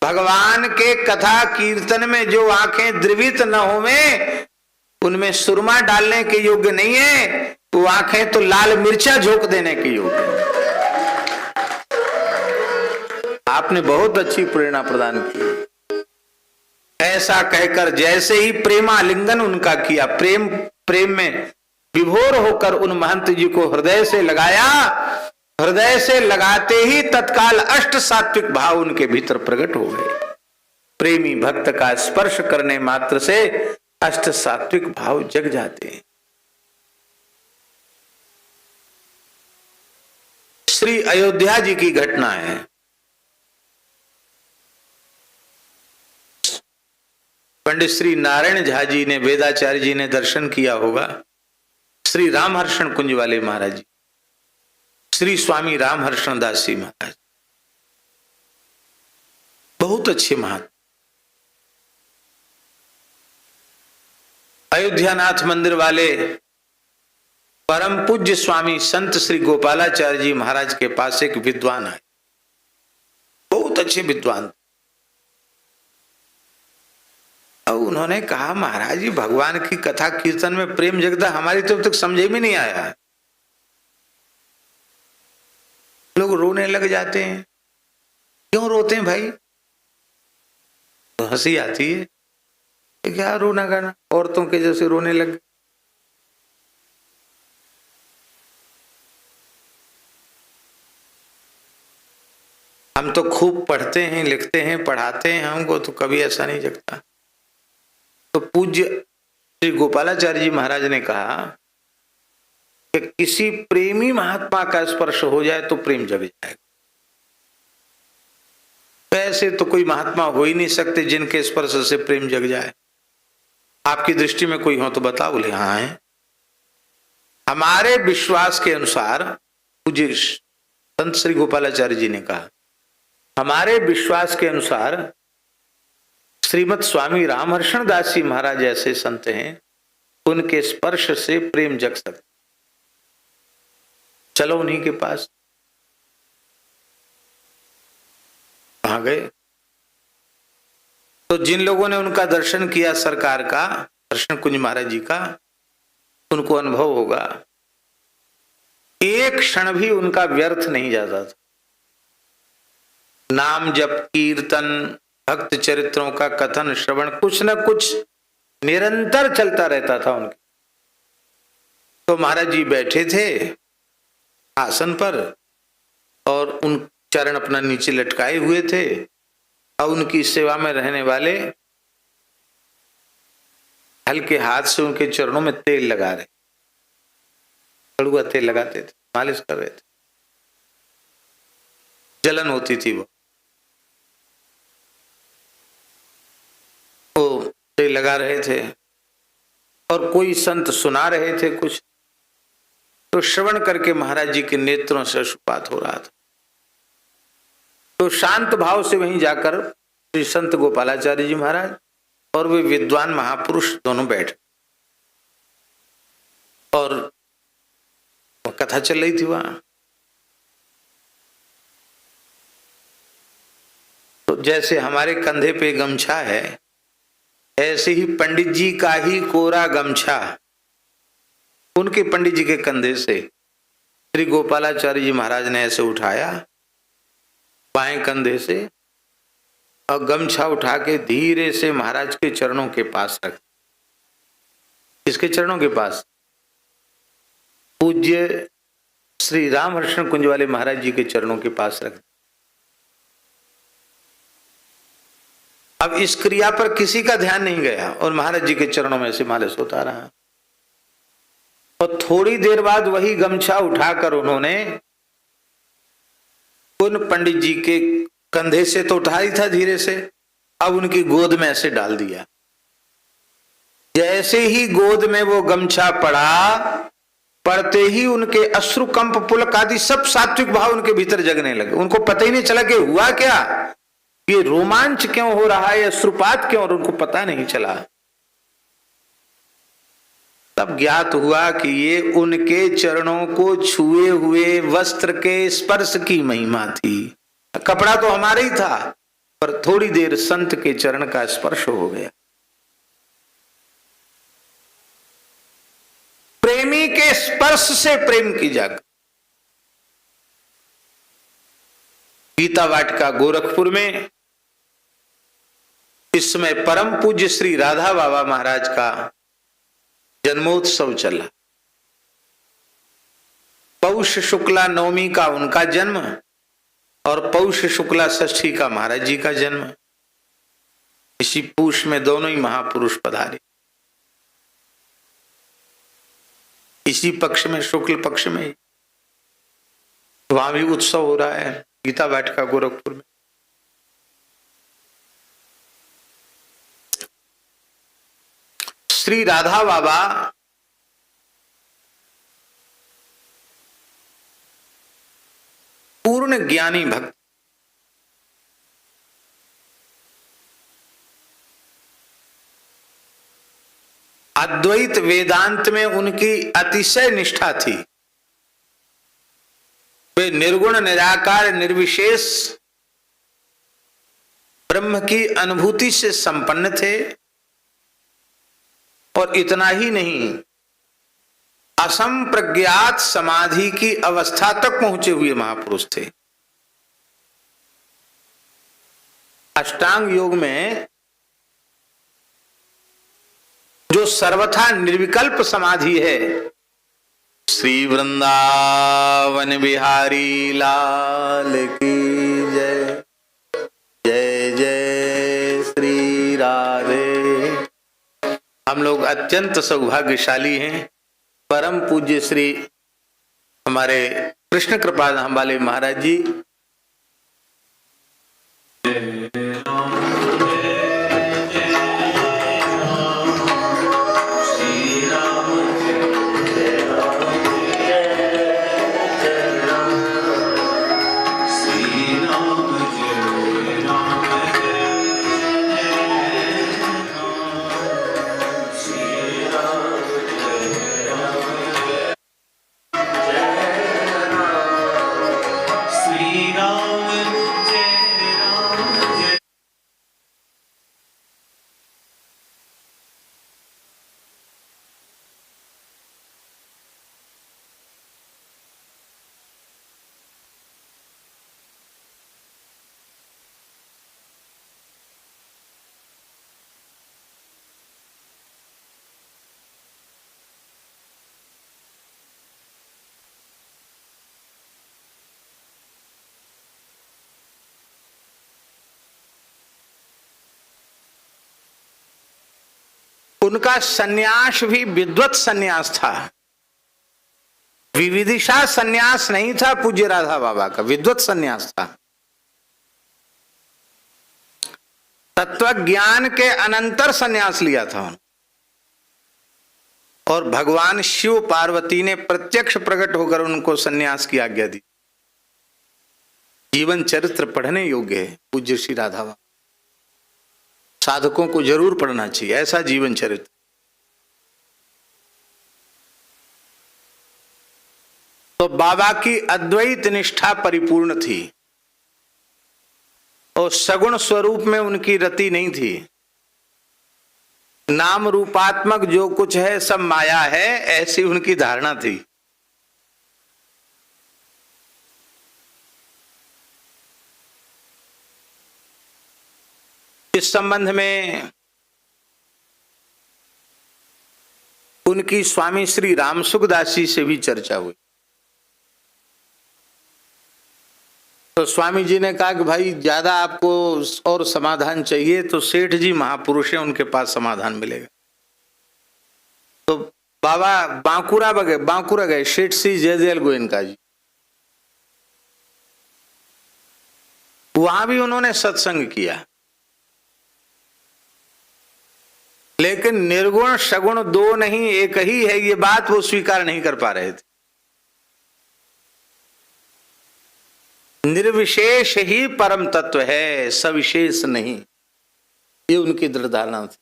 भगवान के कथा कीर्तन में जो आंखें द्रवित न होवें, उनमें सुरमा डालने के योग्य नहीं है, वो आंखें तो लाल मिर्चा झोंक देने के योग्य है। आपने बहुत अच्छी प्रेरणा प्रदान की। ऐसा कहकर जैसे ही प्रेमालिंगन उनका किया, प्रेम में विभोर होकर उन महंत जी को हृदय से लगाया, हृदय से लगाते ही तत्काल अष्ट सात्विक भाव उनके भीतर प्रकट हो गए। प्रेमी भक्त का स्पर्श करने मात्र से अष्ट सात्विक भाव जग जाते हैं। श्री अयोध्या जी की घटना है। पंडित श्री नारायण झा जी ने, वेदाचार्य जी ने दर्शन किया होगा। श्री रामहर्षण कुंज वाले महाराज जी, श्री स्वामी रामहर्षण दास जी महाराज, बहुत अच्छे महात्मा। अयोध्यानाथ मंदिर वाले परम पूज्य स्वामी संत श्री गोपालाचार्य जी महाराज के पास एक विद्वान आए, बहुत अच्छे विद्वान। और उन्होंने कहा, महाराज जी भगवान की कथा कीर्तन में प्रेम जगदा हमारी तो अब तक समझ में नहीं आया है, लोग रोने लग जाते हैं। क्यों रोते हैं भाई? तो हंसी आती है, क्या रोना गाना, औरतों के जैसे रोने लग। हम तो खूब पढ़ते हैं, लिखते हैं, पढ़ाते हैं, हमको तो कभी ऐसा नहीं जगता। तो पूज्य श्री गोपालाचार्य जी महाराज ने कहा कि किसी प्रेमी महात्मा का स्पर्श हो जाए तो प्रेम जग जाएगा। ऐसे तो कोई महात्मा हो ही नहीं सकते जिनके स्पर्श से प्रेम जग जाए। आपकी दृष्टि में कोई हो तो बताओ। बोले हाँ है। हमारे विश्वास के अनुसार, पूज्य संत श्री गोपालाचार्य जी ने कहा, हमारे विश्वास के अनुसार श्रीमद स्वामी रामहर्षण दास जी महाराज ऐसे संत हैं, उनके स्पर्श से प्रेम जग सकता। चलो उन्हीं के पास। वहां गए तो जिन लोगों ने उनका दर्शन किया, सरकार का हर्षण कुंज महाराज जी का, उनको अनुभव होगा एक क्षण भी उनका व्यर्थ नहीं जाता था। नाम जप, कीर्तन, भक्त चरित्रों का कथन, श्रवण, कुछ न कुछ निरंतर चलता रहता था उनके। तो महाराज जी बैठे थे आसन पर और उन चरण अपना नीचे लटकाए हुए थे और उनकी सेवा में रहने वाले हल्के हाथ से उनके चरणों में तेल लगा रहे, कड़ुआ तेल लगाते थे, मालिश कर रहे थे। जलन होती थी, वो तेल लगा रहे थे। और कोई संत सुना रहे थे कुछ, तो श्रवण करके महाराज जी के नेत्रों से अश्रुपात हो रहा था। तो शांत भाव से वहीं जाकर श्री संत गोपालाचार्य जी महाराज और वे विद्वान महापुरुष दोनों बैठे और कथा चल रही थी वहां। तो जैसे हमारे कंधे पे गमछा है, ऐसे ही पंडित जी का ही कोरा गमछा उनके पंडित जी के कंधे से श्री गोपालाचार्य जी महाराज ने ऐसे उठाया बाएं कंधे से, और गमछा उठा के धीरे से महाराज के चरणों के पास रख। किसके चरणों के पास? पूज्य श्री रामहर्षण कुंज वाले महाराज जी के चरणों के पास रख। अब इस क्रिया पर किसी का ध्यान नहीं गया और महाराज जी के चरणों में से मालिश होता रहा। और थोड़ी देर बाद वही गमछा उठाकर उन्होंने उन पंडित जी के कंधे से तो उठा ही था धीरे से, अब उनकी गोद में ऐसे डाल दिया। जैसे ही गोद में वो गमछा पड़ा, पड़ते ही उनके अश्रुकंप पुलक आदि सब सात्विक भाव उनके भीतर जगने लगे। उनको पता ही नहीं चला कि हुआ क्या, ये रोमांच क्यों हो रहा है, अश्रुपात क्यों, और उनको पता नहीं चला। तब ज्ञात हुआ कि ये उनके चरणों को छुए हुए वस्त्र के स्पर्श की महिमा थी। कपड़ा तो हमारा ही था, पर थोड़ी देर संत के चरण का स्पर्श हो गया। प्रेमी के स्पर्श से प्रेम की जाग। गीता वाटिका गोरखपुर में इस समय परम पूज्य श्री राधा बाबा महाराज का जन्मोत्सव चला। पौष शुक्ला नवमी का उनका जन्म और पौष शुक्ला षष्ठी का महाराज जी का जन्म। इसी पूष में दोनों ही महापुरुष पधारे। इसी पक्ष में, शुक्ल पक्ष में वहां भी उत्सव हो रहा है गीता वाटिका गोरखपुर में। श्री राधा बाबा पूर्ण ज्ञानी भक्त, अद्वैत वेदांत में उनकी अतिशय निष्ठा थी। वे निर्गुण निराकार निर्विशेष ब्रह्म की अनुभूति से संपन्न थे। और इतना ही नहीं, असंप्रज्ञात समाधि की अवस्था तक पहुंचे हुए महापुरुष थे। अष्टांग योग में जो सर्वथा निर्विकल्प समाधि है, श्री वृंदावन बिहारी लाल की जय, जय जय श्री राधे। हम लोग अत्यंत सौभाग्यशाली हैं। परम पूज्य श्री हमारे कृष्ण कृपाधाम वाले महाराज जी उनका सन्यास भी विद्वत सन्यास था, विविदिशा सन्यास नहीं था। पूज्य राधा बाबा का विद्वत सन्यास था। तत्व ज्ञान के अनंतर सन्यास लिया था उन्होंने। और भगवान शिव पार्वती ने प्रत्यक्ष प्रकट होकर उनको सन्यास की आज्ञा दी। जीवन चरित्र पढ़ने योग्य है पूज्य श्री राधा बाबा, साधकों को जरूर पढ़ना चाहिए ऐसा जीवन चरित्र। तो बाबा की अद्वैत निष्ठा परिपूर्ण थी और सगुण स्वरूप में उनकी रति नहीं थी। नाम रूपात्मक जो कुछ है सब माया है, ऐसी उनकी धारणा थी। इस संबंध में उनकी स्वामी श्री रामसुखदास जी से भी चर्चा हुई। तो स्वामी जी ने कहा कि भाई ज्यादा आपको और समाधान चाहिए तो सेठ जी महापुरुष हैं, उनके पास समाधान मिलेगा। तो बाबा बांकुरा गए सेठ श्री जयदयाल गोयनका जी, वहां भी उन्होंने सत्संग किया, लेकिन निर्गुण सगुण दो नहीं एक ही है ये बात वो स्वीकार नहीं कर पा रहे थे। निर्विशेष ही परम तत्व है, सविशेष नहीं, ये उनकी दृढ़ धारणा थी।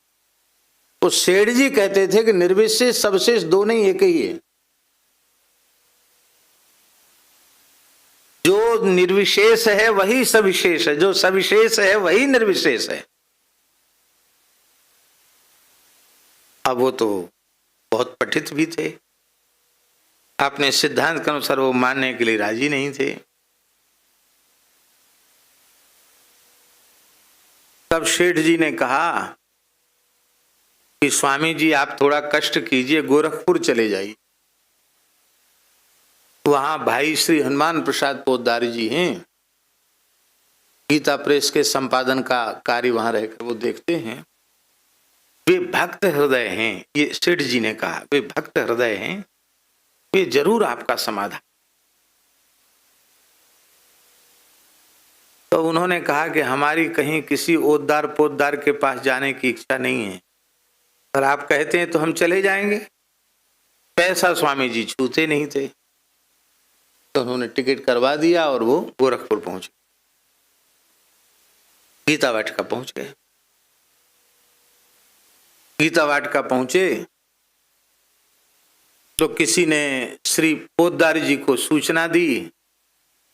तो सेठ जी कहते थे कि निर्विशेष सबशेष दो नहीं एक ही है। जो निर्विशेष है वही सविशेष है, जो सविशेष है वही निर्विशेष है। अब वो तो बहुत पठित भी थे, अपने सिद्धांत के अनुसार वो मानने के लिए राजी नहीं थे। तब सेठ जी ने कहा कि स्वामी जी आप थोड़ा कष्ट कीजिए, गोरखपुर चले जाइए, वहां भाई श्री हनुमान प्रसाद पोद्दार जी हैं, गीता प्रेस के संपादन का कार्य वहां रहकर वो देखते हैं। वे भक्त हृदय हैं, ये सेठ जी ने कहा, वे भक्त हृदय हैं, वे जरूर आपका समाधान। तो उन्होंने कहा कि हमारी कहीं किसी ओद्दार पोद्दार के पास जाने की इच्छा नहीं है, अगर आप कहते हैं तो हम चले जाएंगे। पैसा स्वामी जी छूते नहीं थे, तो उन्होंने टिकट करवा दिया और वो गोरखपुर पहुंचे, गीता वाटिका पहुंच गए। गीता वाटिका पहुंचे तो किसी ने श्री पोद्दार जी को सूचना दी,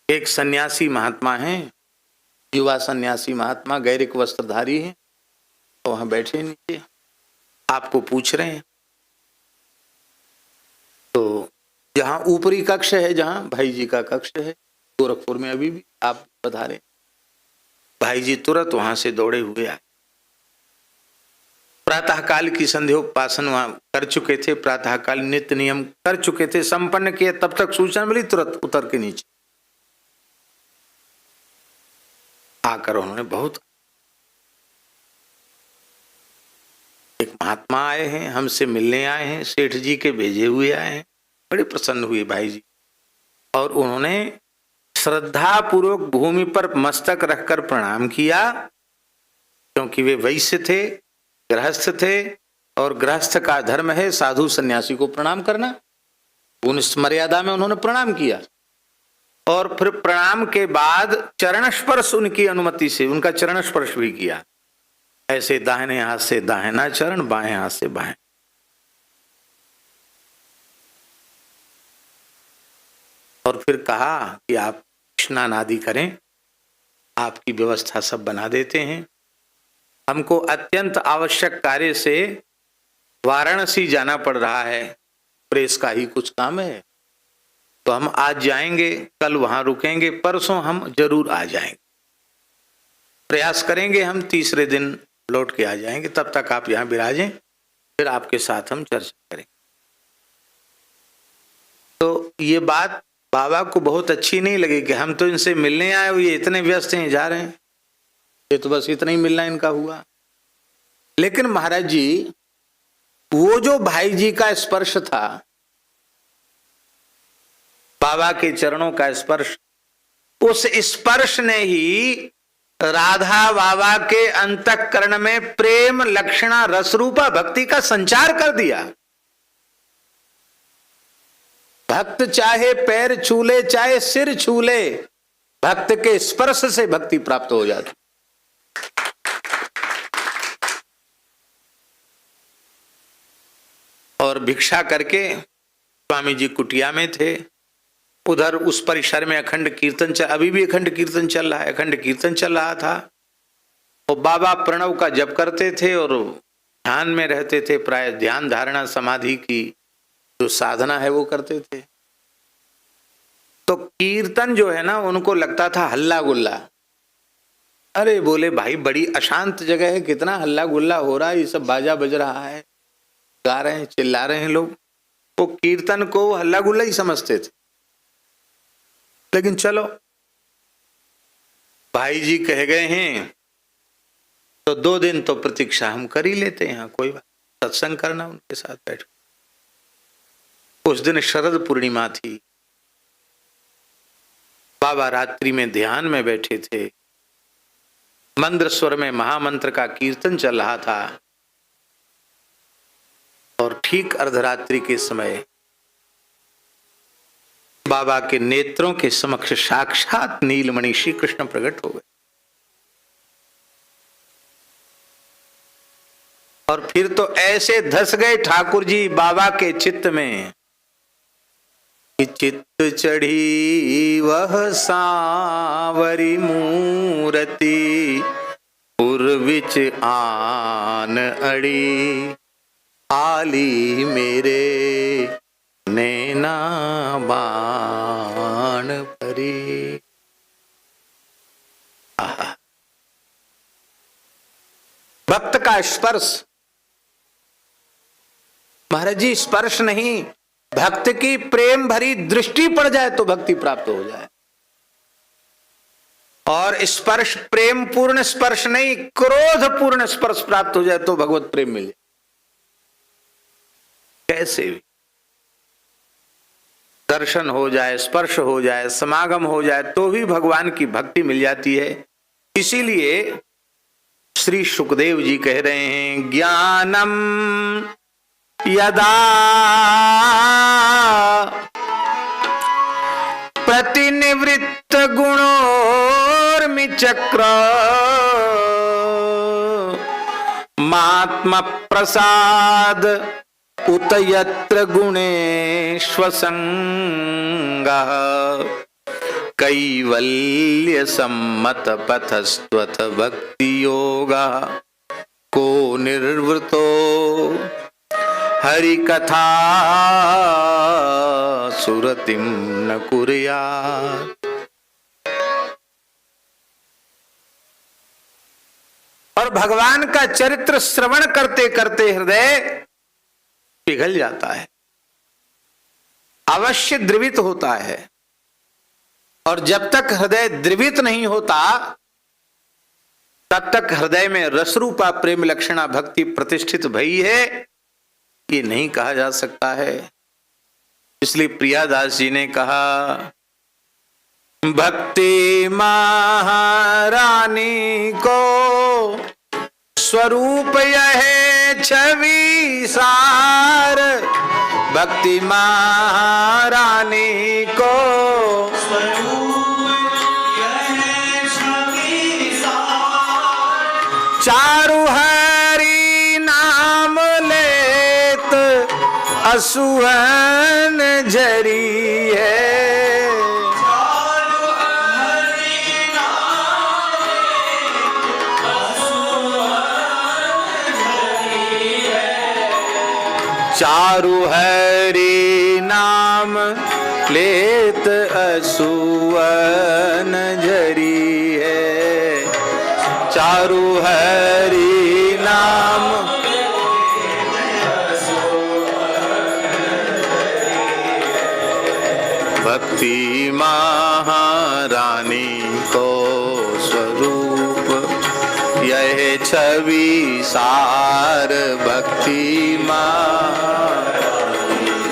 एक सन्यासी महात्मा हैं, युवा सन्यासी महात्मा, गैरिक वस्त्रधारी हैं, तो वहां बैठे नीचे, आपको पूछ रहे हैं। तो जहां ऊपरी कक्ष है, जहां भाई जी का कक्ष है गोरखपुर में, अभी भी आप पधारे। भाई जी तुरंत वहां से दौड़े हुए आए। प्रातःकाल की संध्योपासन वहां कर चुके थे, प्रातःकाल नित्य नियम कर चुके थे, संपन्न किए। तब तक सूचना मिली, तुरंत उतर के नीचे आकर उन्होंने बहुत, एक महात्मा आए हैं, हमसे मिलने आए हैं, सेठ जी के भेजे हुए आए हैं। बड़े प्रसन्न हुए भाई जी, और उन्होंने श्रद्धा पूर्वक भूमि पर मस्तक रखकर प्रणाम किया, क्योंकि वे वैश्य थे, गृहस्थ थे, और गृहस्थ का धर्म है साधु सन्यासी को प्रणाम करना। उस मर्यादा में उन्होंने प्रणाम किया, और फिर प्रणाम के बाद चरण स्पर्श उनकी अनुमति से उनका चरण स्पर्श भी किया, ऐसे दाहिने हाथ से दाहिना चरण, बाएं हाथ से बाएं। और फिर कहा कि आप स्नान आदि करें, आपकी व्यवस्था सब बना देते हैं। हमको अत्यंत आवश्यक कार्य से वाराणसी जाना पड़ रहा है, प्रेस का ही कुछ काम है, तो हम आज जाएंगे, कल वहां रुकेंगे, परसों हम जरूर आ जाएंगे। प्रयास करेंगे हम तीसरे दिन लौट के आ जाएंगे, तब तक आप यहां विराजें, फिर आपके साथ हम चर्चा करेंगे। तो ये बात बाबा को बहुत अच्छी नहीं लगी कि हम तो इनसे मिलने आए हुए, ये इतने व्यस्त हैं, जा रहे हैं, ये तो बस इतना ही मिलना इनका हुआ। लेकिन महाराज जी, वो जो भाई जी का स्पर्श था, बाबा के चरणों का स्पर्श, उस स्पर्श ने ही राधा बाबा के अंतःकरण में प्रेम लक्षणा रसरूपा भक्ति का संचार कर दिया। भक्त चाहे पैर छूले चाहे सिर छूले, भक्त के स्पर्श से भक्ति प्राप्त हो जाती। और भिक्षा करके स्वामी जी कुटिया में थे, उधर उस परिसर में अखंड कीर्तन अभी भी अखंड कीर्तन चल रहा है, अखंड कीर्तन चल रहा था। और बाबा प्रणव का जप करते थे और ध्यान में रहते थे, प्राय ध्यान धारणा समाधि की जो साधना है वो करते थे। तो कीर्तन जो है ना उनको लगता था हल्ला गुल्ला। अरे बोले भाई बड़ी अशांत जगह है, कितना हल्ला गुल्ला हो रहा है, ये सब बाजा बज रहा है, गा रहे हैं चिल्ला रहे हैं लोग। वो कीर्तन को हल्ला गुल्ला ही समझते थे। लेकिन चलो भाई जी कह गए हैं तो 2 दिन तो प्रतीक्षा हम कर ही लेते हैं, कोई बात, सत्संग करना उनके साथ बैठ। उस दिन शरद पूर्णिमा थी, बाबा रात्रि में ध्यान में बैठे थे, मंद्र स्वर में महामंत्र का कीर्तन चल रहा था। और ठीक अर्धरात्रि के समय बाबा के नेत्रों के समक्ष साक्षात नीलमणि श्री कृष्ण प्रकट हो गए। और फिर तो ऐसे धस गए ठाकुर जी बाबा के चित्त में कि चित्त चढ़ी वह सांवरी मूरति, उर्विच आन अड़ी, आली मेरे नैना बाण भरी। भक्त का स्पर्श, महाराज जी स्पर्श नहीं, भक्त की प्रेम भरी दृष्टि पड़ जाए तो भक्ति प्राप्त हो जाए। और स्पर्श प्रेम पूर्ण स्पर्श नहीं, क्रोध पूर्ण स्पर्श प्राप्त हो जाए तो भगवत प्रेम मिल जाए। कैसे भी दर्शन हो जाए, स्पर्श हो जाए, समागम हो जाए तो भी भगवान की भक्ति मिल जाती है। इसीलिए श्री सुखदेव जी कह रहे हैं, ज्ञानम यदा प्रतिनिवृत्त गुणोर्मि चक्र, महात्मा प्रसाद उत यत्र गुणेश्व संगः, कैवल्य सम्मत पथस्त्वथ भक्ति योगा, को निर्वृतो हरि कथा सुरतिम न कुर्यात्। और भगवान का चरित्र श्रवण करते करते हृदय पिघल जाता है, अवश्य द्रवित होता है। और जब तक हृदय द्रवित नहीं होता तब तक हृदय में रसरूपा प्रेम लक्षणा भक्ति प्रतिष्ठित भई है ये नहीं कहा जा सकता है। इसलिए प्रियादास जी ने कहा, भक्ति महारानी को स्वरूप यह छवि सार, भक्ति महारानी को स्वरूप यह छवि सार, चारु हरि नाम लेत असुवन झरी है, चारु हरि नाम लेत असुवन झरी है, चारु हरि नाम भक्ति महारानी को स्वरूप यह छवि सार, भक्ति महारानी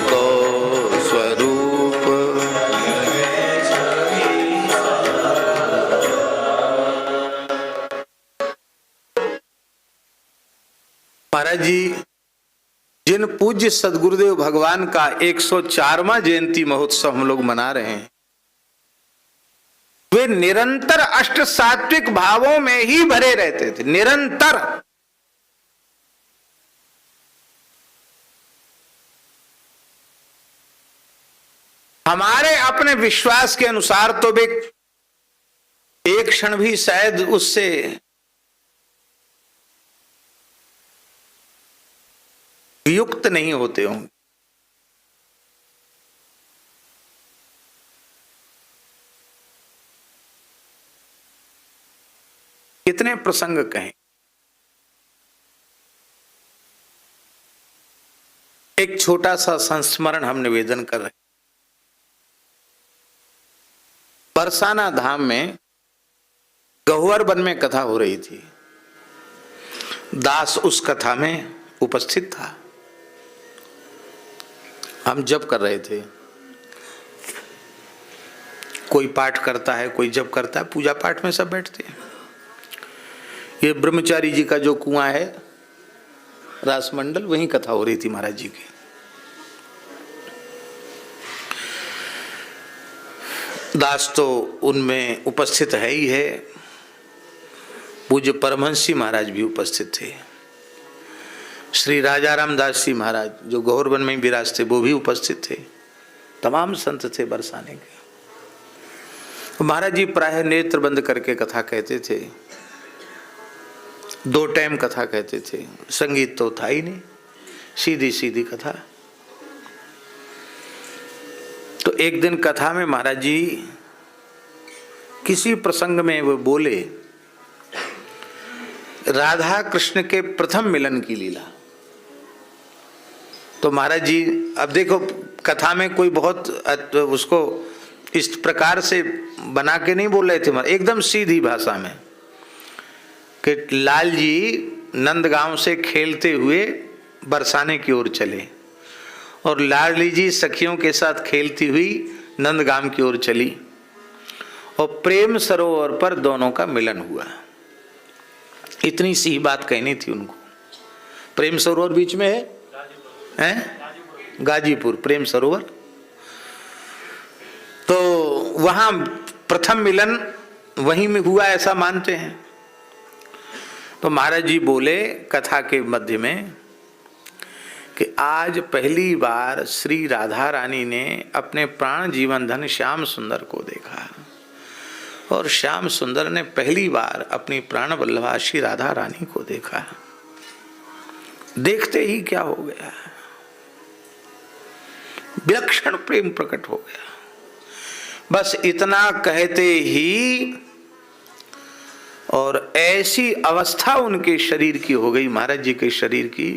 को स्वरूप। महाराज जी जिन पूज्य सदगुरुदेव भगवान का 104वां जयंती महोत्सव हम लोग मना रहे हैं, वे निरंतर अष्ट सात्विक भावों में ही भरे रहते थे, निरंतर। हमारे अपने विश्वास के अनुसार तो वे एक क्षण भी शायद उससे युक्त नहीं होते होंगे। कितने प्रसंग कहें। एक छोटा सा संस्मरण हम निवेदन कर रहे हैं। बरसाना धाम में गहुवर वन में कथा हो रही थी। दास उस कथा में उपस्थित था। हम जप कर रहे थे। कोई पाठ करता है, कोई जप करता है, पूजा पाठ में सब बैठते हैं। ये ब्रह्मचारी जी का जो कुआं है रासमंडल, वहीं कथा हो रही थी महाराज जी की। दास तो उनमें उपस्थित है ही है। पूज्य परमहंसी महाराज भी उपस्थित थे। श्री राजाराम दास जी महाराज जो गौर वन में विराज थे, वो भी उपस्थित थे। तमाम संत थे बरसाने के। महाराज जी प्रायः नेत्र बंद करके कथा कहते थे। 2 टाइम कथा कहते थे। संगीत तो था ही नहीं, सीधी सीधी कथा। तो एक दिन कथा में महाराज जी किसी प्रसंग में वो बोले राधा कृष्ण के प्रथम मिलन की लीला। तो महाराज जी, अब देखो कथा में कोई बहुत उसको इस प्रकार से बना के नहीं बोल रहे थे, एकदम सीधी भाषा में कि लाल जी नंदगांव से खेलते हुए बरसाने की ओर चले और लाडली जी सखियों के साथ खेलती हुई नंदगांव की ओर चली और प्रेम सरोवर पर दोनों का मिलन हुआ। इतनी सी बात कहनी थी उनको। प्रेम सरोवर बीच में है, गाजीपुर प्रेम सरोवर। तो वहां प्रथम मिलन वहीं में हुआ ऐसा मानते हैं। तो महाराज जी बोले कथा के मध्य में कि आज पहली बार श्री राधा रानी ने अपने प्राण जीवन धन श्याम सुंदर को देखा और श्याम सुंदर ने पहली बार अपनी प्राण वल्लभा श्री राधा रानी को देखा। देखते ही क्या हो गया, विलक्षण प्रेम प्रकट हो गया। बस इतना कहते ही और ऐसी अवस्था उनके शरीर की हो गई, महाराज जी के शरीर की,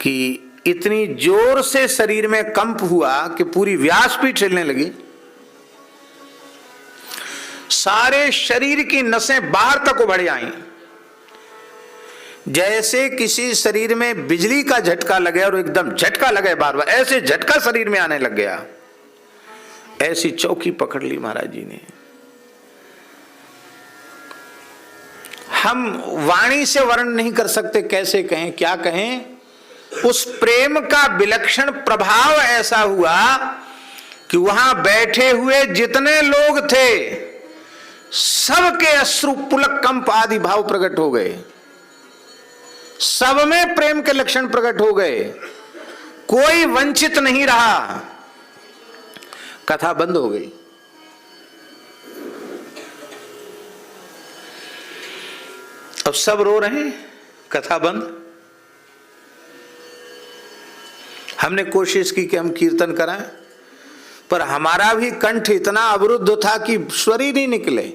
कि इतनी जोर से शरीर में कंप हुआ कि पूरी व्यासपीठ चलने लगी। सारे शरीर की नसें बाहर तक उभड़ आई, जैसे किसी शरीर में बिजली का झटका लगे और एकदम झटका लगे बार बार, ऐसे झटका शरीर में आने लग गया। ऐसी चौकी पकड़ ली महाराज जी ने। हम वाणी से वर्णन नहीं कर सकते, कैसे कहें क्या कहें। उस प्रेम का विलक्षण प्रभाव ऐसा हुआ कि वहां बैठे हुए जितने लोग थे सबके अश्रु पुलक कंप आदि भाव प्रकट हो गए। सब में प्रेम के लक्षण प्रकट हो गए, कोई वंचित नहीं रहा। कथा बंद हो गई। अब सब रो रहे हैं, कथा बंद। हमने कोशिश की कि हम कीर्तन कराएं, पर हमारा भी कंठ इतना अवरुद्ध था कि स्वर ही नहीं निकले।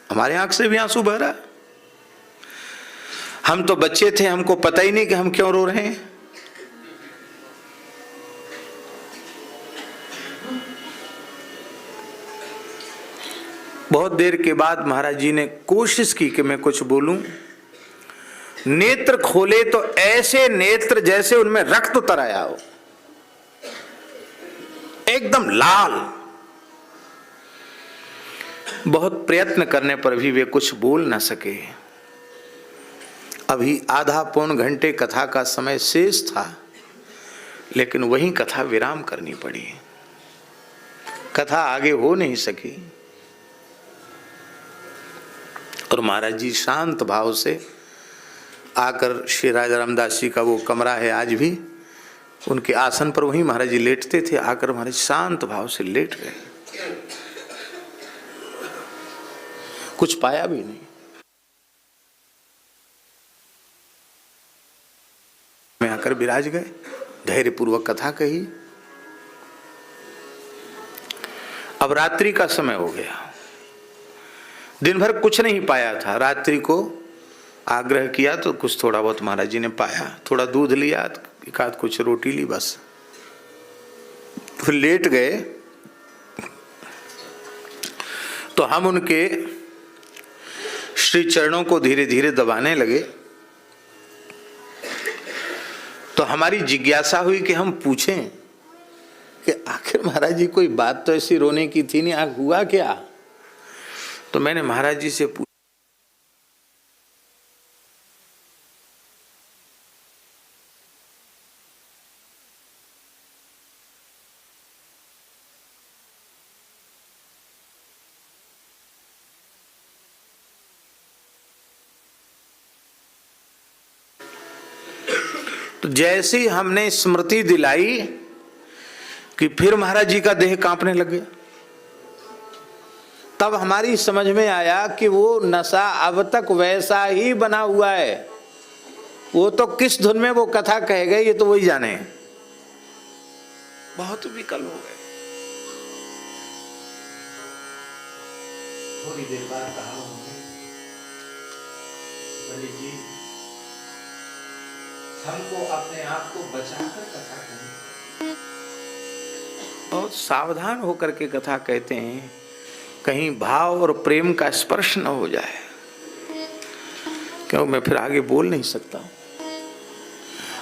हमारे आंख से भी आंसू बह रहा। हम तो बच्चे थे, हमको पता ही नहीं कि हम क्यों रो रहे हैं। बहुत देर के बाद महाराज जी ने कोशिश की कि मैं कुछ बोलूं। नेत्र खोले तो ऐसे नेत्र जैसे उनमें रक्त उतर आया हो, एकदम लाल। बहुत प्रयत्न करने पर भी वे कुछ बोल ना सके। अभी आधा पौन घंटे कथा का समय शेष था, लेकिन वही कथा विराम करनी पड़ी, कथा आगे हो नहीं सकी। और महाराज जी शांत भाव से आकर, श्री राजा रामदास जी का वो कमरा है आज भी, उनके आसन पर वहीं महाराज जी लेटते थे, आकर महाराज शांत भाव से लेट गए, कुछ पाया भी नहीं। में आकर विराज गए, धैर्य पूर्वक कथा कही। अब रात्रि का समय हो गया, दिन भर कुछ नहीं पाया था, रात्रि को आग्रह किया तो कुछ थोड़ा बहुत महाराज जी ने पाया, थोड़ा दूध लिया, एक आध कुछ रोटी ली, बस फिर लेट गए। तो हम उनके श्री चरणों को धीरे धीरे दबाने लगे। तो हमारी जिज्ञासा हुई कि हम पूछें कि आखिर महाराज जी कोई बात तो ऐसी रोने की थी नहीं, आग हुआ क्या? तो मैंने महाराज जी से पूछा, तो जैसे ही हमने स्मृति दिलाई कि फिर महाराज जी का देह कांपने लगे, तब हमारी समझ में आया कि वो नशा अब तक वैसा ही बना हुआ है, वो तो किस धुन में वो कथा कह गए ये तो वही जाने, बहुत विकल हो गए। थोड़ी देर बाद कहा पंडित जी, हमको अपने आप को बचाकर कथा करनी, बहुत सावधान होकर के कथा कहते हैं, कहीं भाव और प्रेम का स्पर्श न हो जाए, क्यों मैं फिर आगे बोल नहीं सकता।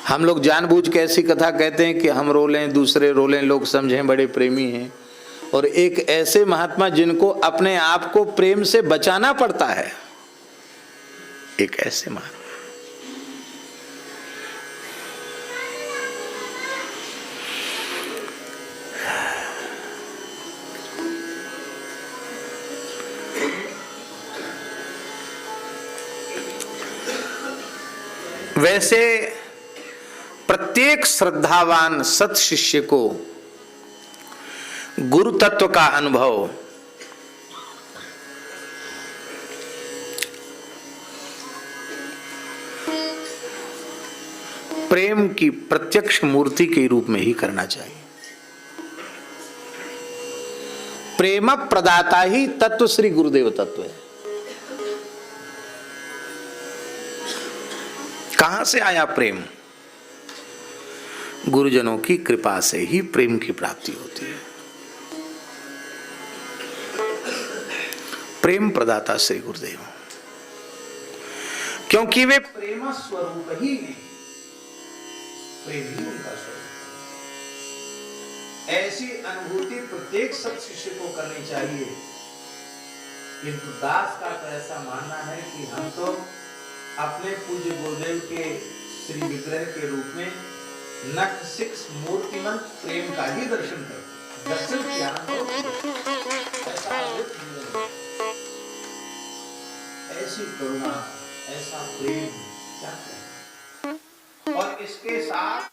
हम लोग जानबूझ के ऐसी कथा कहते हैं कि हम रोलें, दूसरे रोलें, लोग समझें बड़े प्रेमी हैं, और एक ऐसे महात्मा जिनको अपने आप को प्रेम से बचाना पड़ता है, एक ऐसे महात्मा। वैसे प्रत्येक श्रद्धावान सत शिष्य को गुरु तत्व का अनुभव प्रेम की प्रत्यक्ष मूर्ति के रूप में ही करना चाहिए। प्रेम प्रदाता ही तत्व श्री गुरुदेव तत्व है। कहां से आया प्रेम? गुरुजनों की कृपा से ही प्रेम की प्राप्ति होती है। प्रेम प्रदाता श्री गुरुदेव, क्योंकि वे प्रेम स्वरूप ही नहीं, प्रेम ही उनका स्वरूप। ऐसी अनुभूति प्रत्येक सत शिष्य को करनी चाहिए। किंतु दास का तो ऐसा मानना है कि हम तो अपने पूज्य गुरुदेव के श्री विग्रह के रूप में नख सिक्स मूर्तिमंत प्रेम का ही दर्शन करते, दर्शन किया ऐसा ऐसी करुणा, ऐसा प्रेम क्या करें। और इसके साथ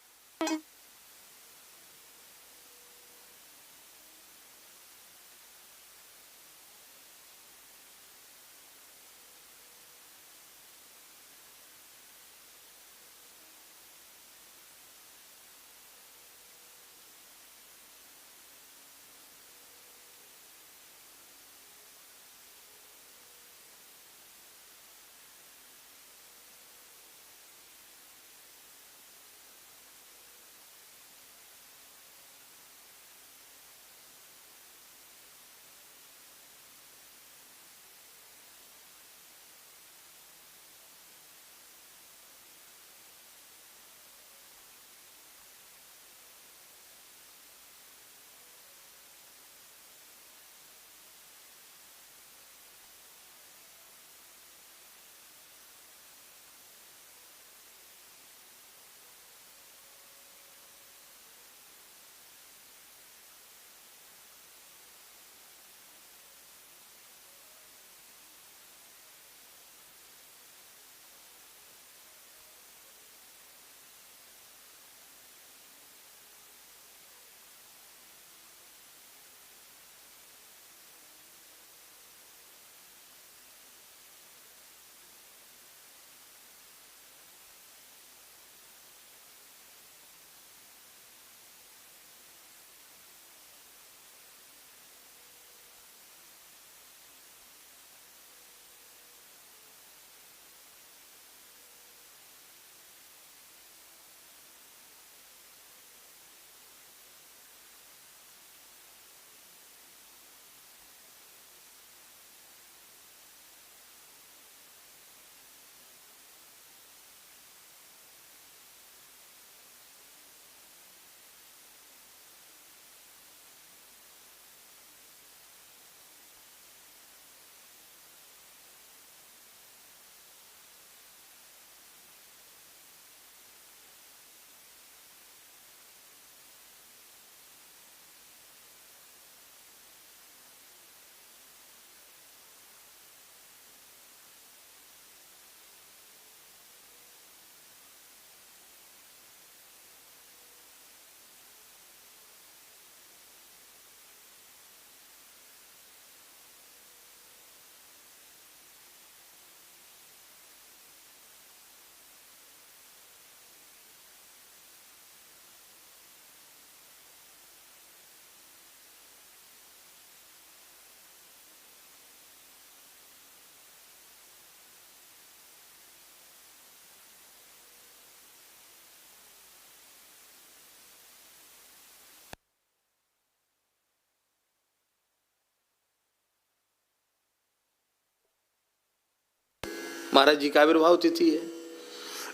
महाराज जी का आविर्भाव तिथि है।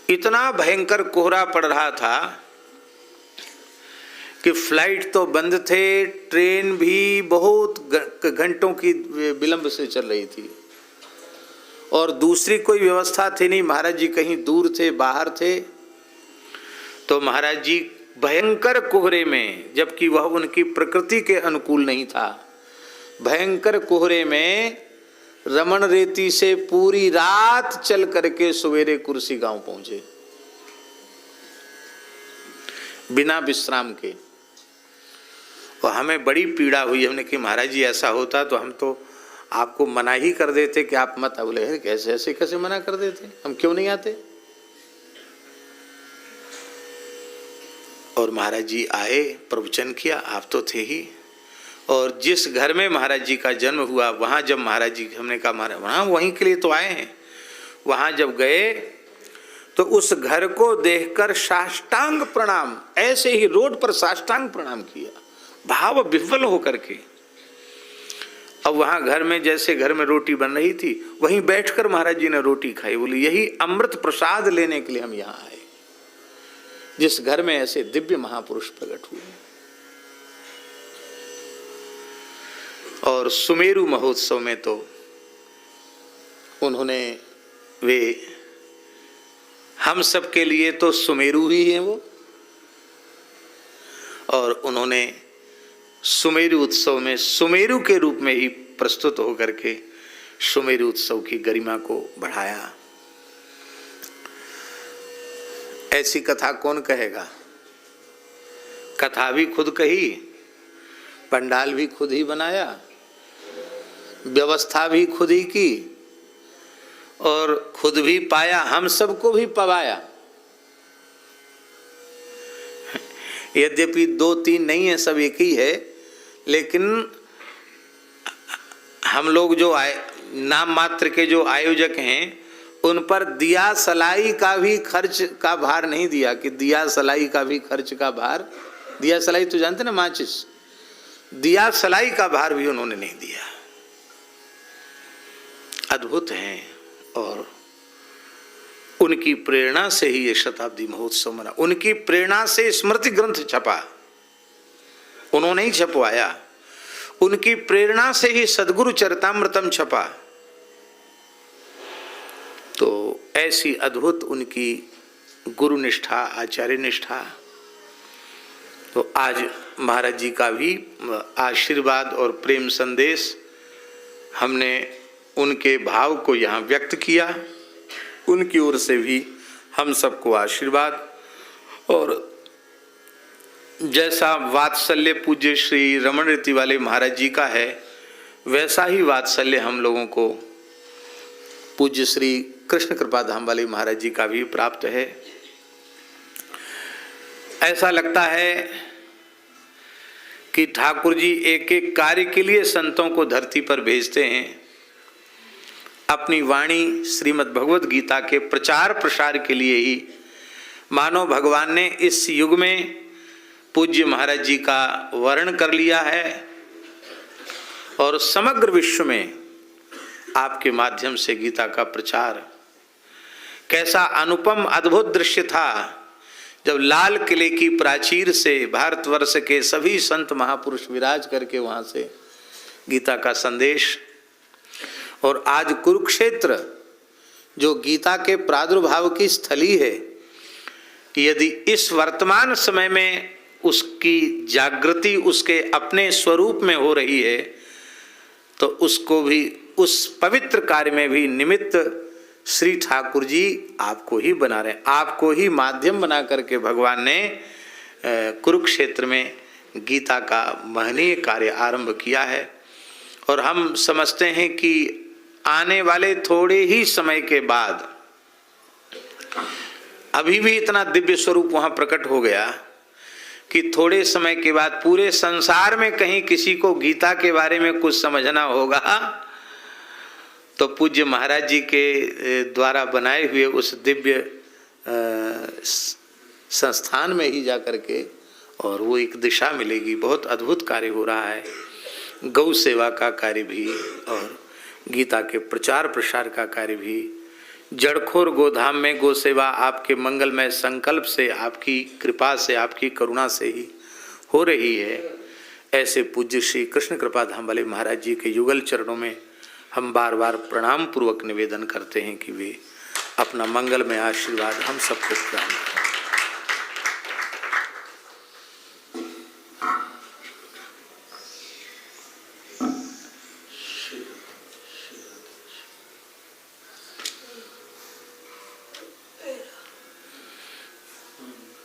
इतना भयंकर कोहरा पड़ रहा था कि फ्लाइट तो बंद थे, ट्रेन भी बहुत घंटों की विलंब से चल रही थी और दूसरी कोई व्यवस्था थी नहीं। महाराज जी कहीं दूर थे, बाहर थे। तो महाराज जी भयंकर कोहरे में, जबकि वह उनकी प्रकृति के अनुकूल नहीं था, भयंकर कोहरे में रमण रेती से पूरी रात चल करके सवेरे कुर्सी गांव पहुंचे बिना विश्राम के। और हमें बड़ी पीड़ा हुई। हमने कि महाराज जी ऐसा होता तो हम तो आपको मना ही कर देते कि आप मत। बोले कैसे ऐसे कैसे मना कर देते, हम क्यों नहीं आते। और महाराज जी आए, प्रवचन किया, आप तो थे ही। और जिस घर में महाराज जी का जन्म हुआ वहां जब महाराज जी, हमने कहा महाराज वहां वहीं के लिए तो आए हैं, वहां जब गए तो उस घर को देखकर साष्टांग प्रणाम, ऐसे ही रोड पर साष्टांग प्रणाम किया, भाव विह्वल होकर के। अब वहां घर में, जैसे घर में रोटी बन रही थी, वहीं बैठकर महाराज जी ने रोटी खाई। बोले यही अमृत प्रसाद लेने के लिए हम यहाँ आए, जिस घर में ऐसे दिव्य महापुरुष प्रकट हुए। और सुमेरु महोत्सव में तो उन्होंने, वे हम सब के लिए तो सुमेरु ही हैं वो, और उन्होंने सुमेरु उत्सव में सुमेरु के रूप में ही प्रस्तुत होकर के सुमेरु उत्सव की गरिमा को बढ़ाया। ऐसी कथा कौन कहेगा। कथा भी खुद कही, पंडाल भी खुद ही बनाया, व्यवस्था भी खुद ही की और खुद भी पाया, हम सबको भी पवाया। यद्यपि 2-3 नहीं है, सब एक ही है, लेकिन हम लोग जो नाम मात्र के जो आयोजक हैं उन पर दिया सलाई का भी खर्च का भार नहीं दिया कि दिया सलाई का भी खर्च का भार, दिया सलाई तो जानते ना, माचिस, दिया सलाई का भार भी उन्होंने नहीं दिया। अद्भुत हैं। और उनकी प्रेरणा से ही ये शताब्दी महोत्सव मना, उनकी प्रेरणा से स्मृति ग्रंथ छपा, उन्होंने ही छपवाया। उनकी प्रेरणा से ही सद्गुरु चरितामृतम छपा। तो ऐसी अद्भुत उनकी गुरु निष्ठा, आचार्य निष्ठा। तो आज महाराज जी का भी आशीर्वाद और प्रेम संदेश हमने उनके भाव को यहाँ व्यक्त किया। उनकी ओर से भी हम सबको आशीर्वाद। और जैसा वात्सल्य पूज्य श्री रमण रीति वाले महाराज जी का है, वैसा ही वात्सल्य हम लोगों को पूज्य श्री कृष्ण कृपा धाम वाले महाराज जी का भी प्राप्त है। ऐसा लगता है कि ठाकुर जी एक एक कार्य के लिए संतों को धरती पर भेजते हैं। अपनी वाणी श्रीमद् भगवत गीता के प्रचार प्रसार के लिए ही मानो भगवान ने इस युग में पूज्य महाराज जी का वर्ण कर लिया है और समग्र विश्व में आपके माध्यम से गीता का प्रचार। कैसा अनुपम अद्भुत दृश्य था जब लाल किले की प्राचीर से भारतवर्ष के सभी संत महापुरुष विराज करके वहां से गीता का संदेश। और आज कुरुक्षेत्र जो गीता के प्रादुर्भाव की स्थली है, यदि इस वर्तमान समय में उसकी जागृति उसके अपने स्वरूप में हो रही है, तो उसको भी, उस पवित्र कार्य में भी निमित्त श्री ठाकुर जी आपको ही बना रहे, आपको ही माध्यम बना करके भगवान ने कुरुक्षेत्र में गीता का महनीय कार्य आरंभ किया है। और हम समझते हैं कि आने वाले थोड़े ही समय के बाद, अभी भी इतना दिव्य स्वरूप वहां प्रकट हो गया कि थोड़े समय के बाद पूरे संसार में कहीं किसी को गीता के बारे में कुछ समझना होगा तो पूज्य महाराज जी के द्वारा बनाए हुए उस दिव्य संस्थान में ही जा करके, और वो एक दिशा मिलेगी। बहुत अद्भुत कार्य हो रहा है, गौ सेवा का कार्य भी और गीता के प्रचार प्रसार का कार्य भी। जड़खोर गोधाम में गो सेवा आपके मंगलमय संकल्प से, आपकी कृपा से, आपकी करुणा से ही हो रही है। ऐसे पूज्य श्री कृष्ण कृपा धाम वाले महाराज जी के युगल चरणों में हम बार बार प्रणाम पूर्वक निवेदन करते हैं कि वे अपना मंगलमय आशीर्वाद हम सबको प्रदान करें।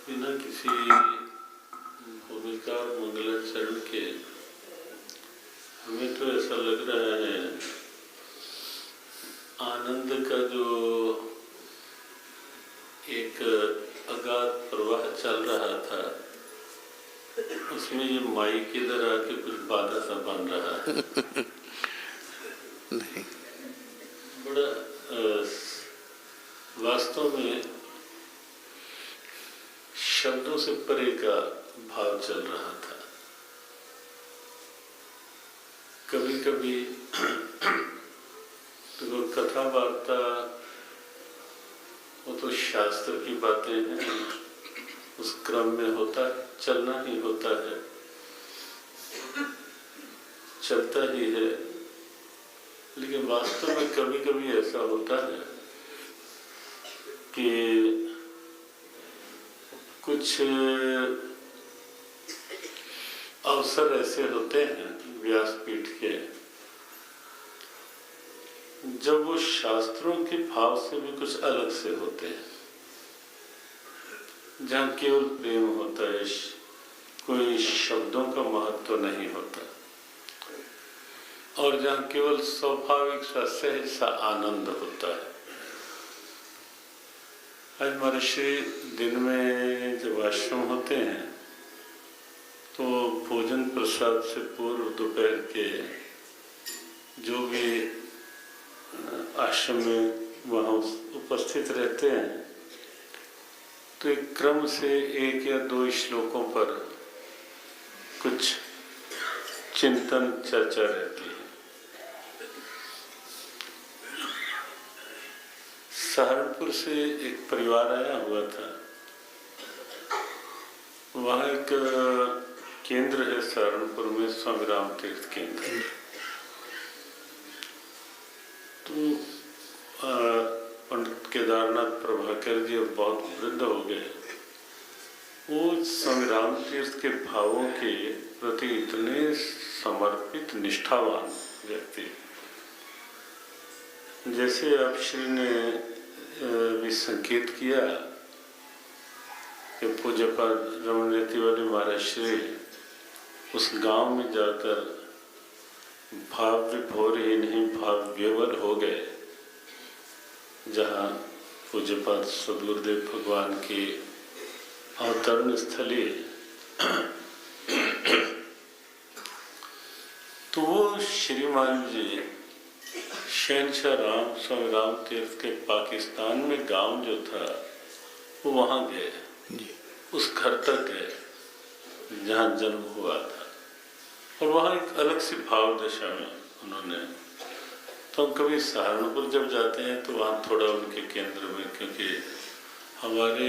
बिना किसी भूमिका मंगलाचरण के हमें तो ऐसा लग रहा है आनंद का जो एक अगाध प्रवाह चल रहा था उसमें ये माई की तरह आके कुछ बाधा सा बन रहा है। नहीं, बड़ा वास्तव में शब्दों से परे का भाव चल रहा था। कभी कभी तो कथा वार्ता वो तो शास्त्र की बातें हैं, उस क्रम में होता है, चलना ही होता है, चलता ही है। लेकिन वास्तव में कभी कभी ऐसा होता है कि कुछ अवसर ऐसे होते हैं व्यासपीठ के जब वो शास्त्रों के भाव से भी कुछ अलग से होते हैं, जहाँ केवल प्रेम होता है, कोई शब्दों का महत्व नहीं होता, और जहाँ केवल स्वाभाविक सा सहज सा आनंद होता है। आज महर्षि दिन में जब आश्रम होते हैं तो भोजन प्रसाद से पूर्व दोपहर के जो भी आश्रम में वहाँ उपस्थित रहते हैं तो एक क्रम से 1 या 2 श्लोकों पर कुछ चिंतन चर्चा रहती है। सहारनपुर से एक परिवार आया हुआ था, वहाँ एक केंद्र है सहारनपुर में, स्वामी राम तीर्थ केंद्र। तो पंडित केदारनाथ प्रभाकर जी अब बहुत वृद्ध हो गए, वो स्वामी राम तीर्थ के भावों के प्रति इतने समर्पित निष्ठावान व्यक्ति, जैसे आप श्री ने भी संकेत किया कि पूज्यपाद रमन रेती वाले महाराज श्री उस गांव में जाकर भाव विभोर ही नहीं भाव विवल हो गए, जहाँ पूज्यपाद सद्गुरुदेव भगवान की अवतरण स्थली। तो वो श्रीमान जी शहंशाह राम स्वामी राम तीर्थ के पाकिस्तान में गांव जो था वो वहाँ गए, उस घर तक गए जहाँ जन्म हुआ था, और वहाँ एक अलग सी भाव दशा में उन्होंने। तो हम कभी सहारनपुर जब जाते हैं तो वहाँ थोड़ा उनके केंद्र में, क्योंकि हमारे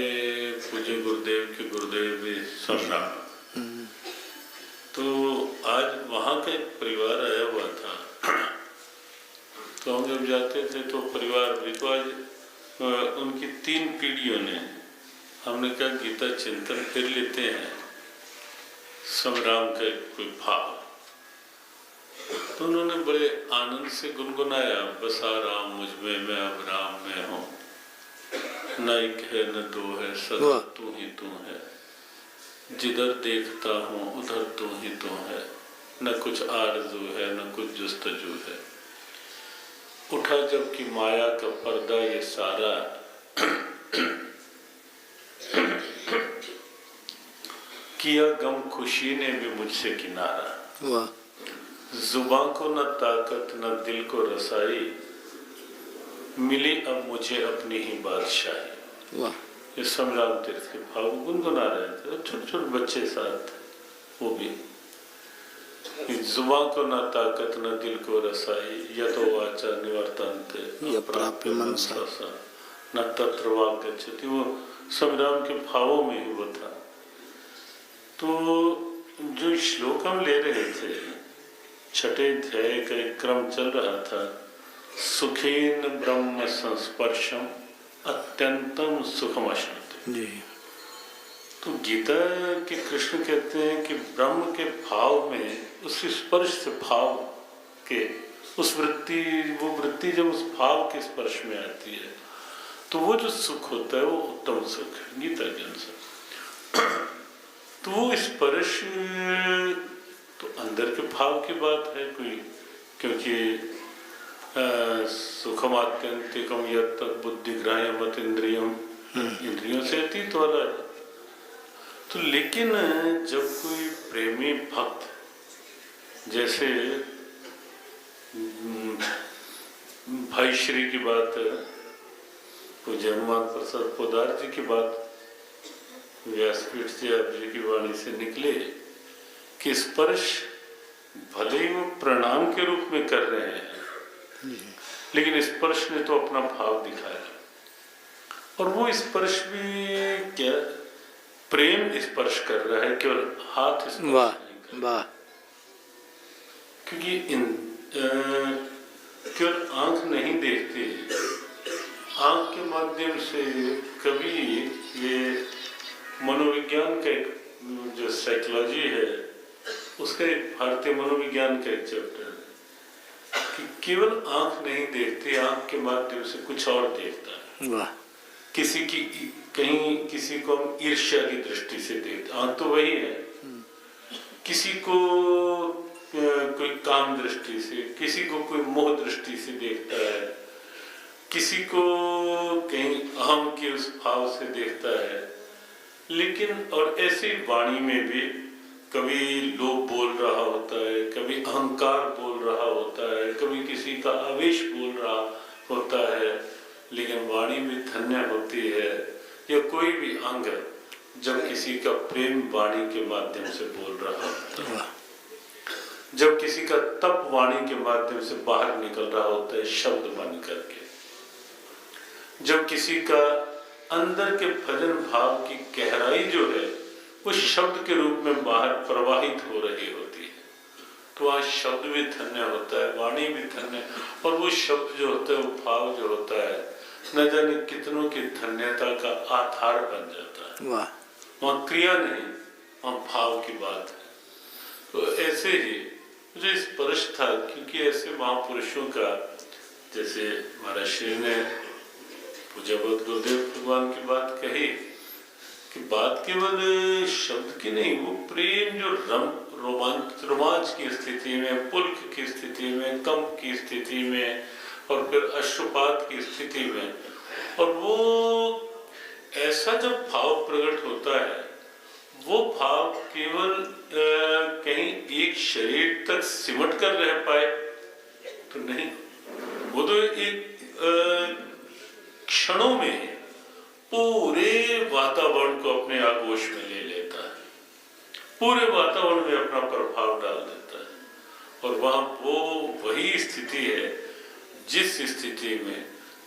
पूज्य गुरुदेव के गुरुदेव भी स्वामी राम, तो आज वहाँ का एक परिवार आया हुआ था। तो हम जब जाते थे तो परिवार भी, तो आज उनकी 3 पीढ़ियों ने, हमने कहा गीता चिंतन फिर लेते हैं, संग्राम का कोई भाव। तो उन्होंने बड़े आनंद से गुनगुनाया, बसा राम मुझ में, मैं अब राम में हूँ, न एक है न दो है, सदा तू ही तू है, जिधर देखता हूँ उधर तू ही तू है, न कुछ आरज़ू है न कुछ जुस्तजू है, उठा जब कि माया का पर्दा ये सारा, किया गम खुशी ने भी मुझसे किनारा, जुबान को न ताकत न दिल को रसाई, मिली अब मुझे अपनी ही बादशाही। ये स्वामी राम तीर्थ के भाव गुनगुना रहे थे, छोटे छोटे बच्चे साथ वो भी। कि जुबान को न ताकत न दिल को रसाई, यतो वाचा निवर्तन्ते ये प्राप्य मनसा न तत्र वाग गच्छति। वो संग्राम के भावों में ही वो था। तो जो श्लोक हम ले रहे थे, छठे अध्याय का एक क्रम चल रहा था, सुखेन ब्रह्म संस्पर्शम अत्यंतम सुखम अश्नुते जी। तो गीता के कृष्ण कहते हैं कि ब्रह्म के भाव में, उस स्पर्श से भाव के उस वृत्ति, वो वृत्ति जब उस भाव के स्पर्श में आती है तो वो जो सुख होता है वो उत्तम सुख है गीता के अनुसार। तो वो स्पर्श तो अंदर के भाव की बात है कोई, क्योंकि सुखमात्यंतिकम यत् बुद्धिग्राह्यम मत इंद्रियम, इंद्रियों से अतीत वाला है। तो लेकिन जब कोई प्रेमी भक्त, जैसे भाई श्री की बात, पूज्य हनुमान प्रसाद पोदार जी की बात व्यासपीठ से आप जी की वाणी से निकले कि स्पर्श भले ही वो प्रणाम के रूप में कर रहे हैं, लेकिन स्पर्श ने तो अपना भाव दिखाया। और वो स्पर्श भी क्या प्रेम स्पर्श कर रहा है, केवल हाथ स्पर्श नहीं कर रहा। क्योंकि केवल आंख नहीं देखती, आंख के माध्यम से कभी ये मनोविज्ञान का एक जो साइकोलॉजी है, उसका एक भारतीय मनोविज्ञान का एक चैप्टर है कि केवल आंख नहीं देखती, आंख के माध्यम से कुछ और देखता है। किसी की कहीं किसी को हम ईर्ष्या की दृष्टि से देखते, आंख तो वही है, किसी को कोई काम दृष्टि से, किसी को कोई मोह दृष्टि से देखता है, किसी को कहीं अहम के उस भाव से देखता है। लेकिन और ऐसी वाणी में भी कभी लोभ बोल रहा होता है, कभी अहंकार बोल रहा होता है, कभी किसी का आवेश बोल रहा होता है, लेकिन वाणी भी धन्य होती है। या कोई भी अंग जब किसी का प्रेम वाणी के माध्यम से बोल रहा होता है, जब किसी का तप वाणी के माध्यम से बाहर निकल रहा होता है शब्द बन करके, जब किसी का अंदर के भजन भाव की गहराई जो है वो शब्द के रूप में बाहर प्रवाहित हो रही होती है, तो वहाँ शब्द भी धन्य होता है, वाणी भी धन्य। और वो शब्द जो होता है, वो भाव जो होता है, न जाने कितनों की धन्यता का आधार बन जाता है। वहाँ क्रिया नहीं, वहाँ भाव की बात है। तो ऐसे ही मुझे स्पर्श था, क्योंकि ऐसे महापुरुषों का, जैसे महाराज श्री ने पूज्य गुरुदेव भगवान की बात कही कि बात केवल शब्द की नहीं, वो प्रेम जो रोमांच की स्थिति में, पुलक की स्थिति में, कंप की स्थिति में, और फिर अश्रुपात की स्थिति में, और वो ऐसा जब भाव प्रकट होता है, वो भाव केवल कहीं एक शरीर तक सिमट कर रह पाए तो नहीं, वो तो एक क्षणों में पूरे वातावरण को अपने आगोश में ले लेता है, पूरे वातावरण में अपना प्रभाव डाल देता है। और वहां वो वही स्थिति है जिस स्थिति में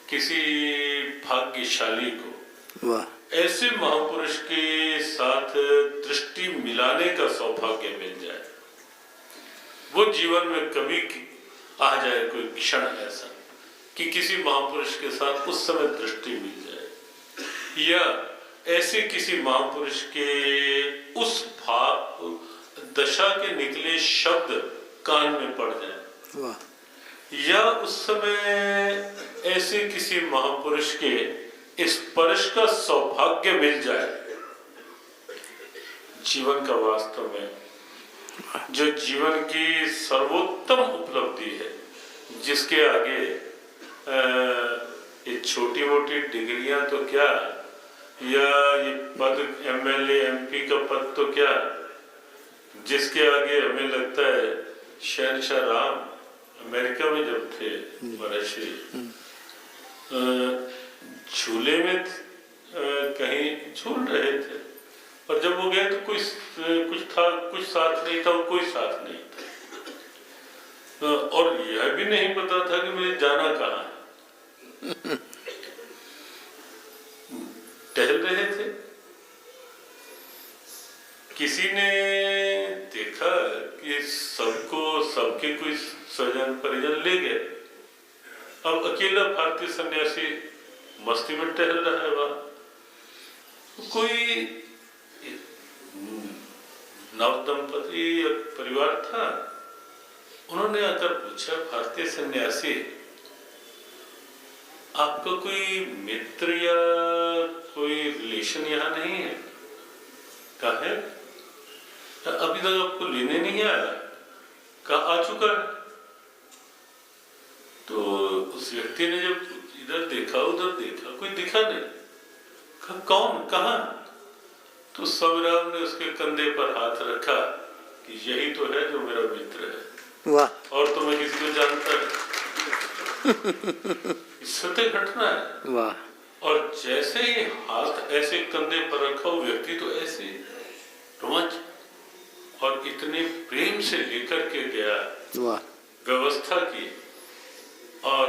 किसी भाग्यशाली को ऐसे महापुरुष के साथ दृष्टि मिलाने का सौभाग्य मिल जाए, वो जीवन में कभी आ जाए कोई क्षण ऐसा कि किसी महापुरुष के साथ उस समय दृष्टि मिल जाए, या ऐसे किसी महापुरुष के उस भाव दशा के निकले शब्द कान में पड़ जाए, या उस समय ऐसे किसी महापुरुष के स्पर्श का सौभाग्य मिल जाए। जीवन का वास्तव में जो जीवन की सर्वोत्तम उपलब्धि है, जिसके आगे ये छोटी मोटी डिग्रियां तो क्या, या ये पद एमएलए एमपी का पद तो क्या, जिसके आगे हमें लगता है शहंशाह राम अमेरिका में जब थे महर्षि झूले में कहीं झूल रहे थे, और जब वो गए तो कुछ था, कुछ साथ नहीं था, कोई साथ नहीं था। और यह भी नहीं पता था कि मुझे जाना कहाँ है। टहल रहे थे, किसी ने देखा कि सबके कोई स्वजन परिजन ले गए। अब अकेला भारतीय सन्यासी मस्ती में टहल रहा है। वहां कोई नव दंपति या परिवार था, उन्होंने आकर पूछा, भारतीय सन्यासी आपका कोई मित्र या कोई रिलेशन यहाँ नहीं है? कहा है अभी तक आपको लेने नहीं आया? कहा आ चुका है। तो उस व्यक्ति ने जब इधर देखा उधर देखा, कोई दिखा नहीं। कहा कौन, कहाँ? तो स्वामीराम ने उसके कंधे पर हाथ रखा कि यही तो है जो मेरा मित्र है। वाह। और तो मैं किसी को जानता है। सत्य घटना है। वाह। और जैसे ही हाथ ऐसे कंधे पर रखा, वो व्यक्ति तो ऐसे रोमांच और इतने प्रेम से लेकर के गया। वाह। व्यवस्था की, और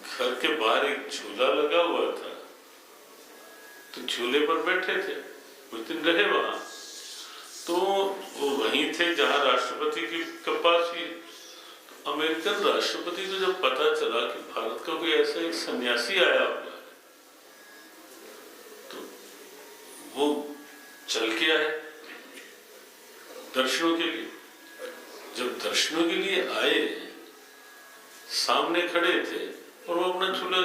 घर के बाहर एक झूला लगा हुआ था, तो झूले पर बैठे थे, कुछ दिन रहे वहां। तो वो वहीं थे जहां राष्ट्रपति की पास ही। तो अमेरिकन राष्ट्रपति को जब पता चला कि भारत का कोई ऐसा एक सन्यासी आया हुआ है, तो वो चल के आए दर्शनों के लिए। जब दर्शनों के लिए आए, सामने खड़े थे और वो अपना झूला,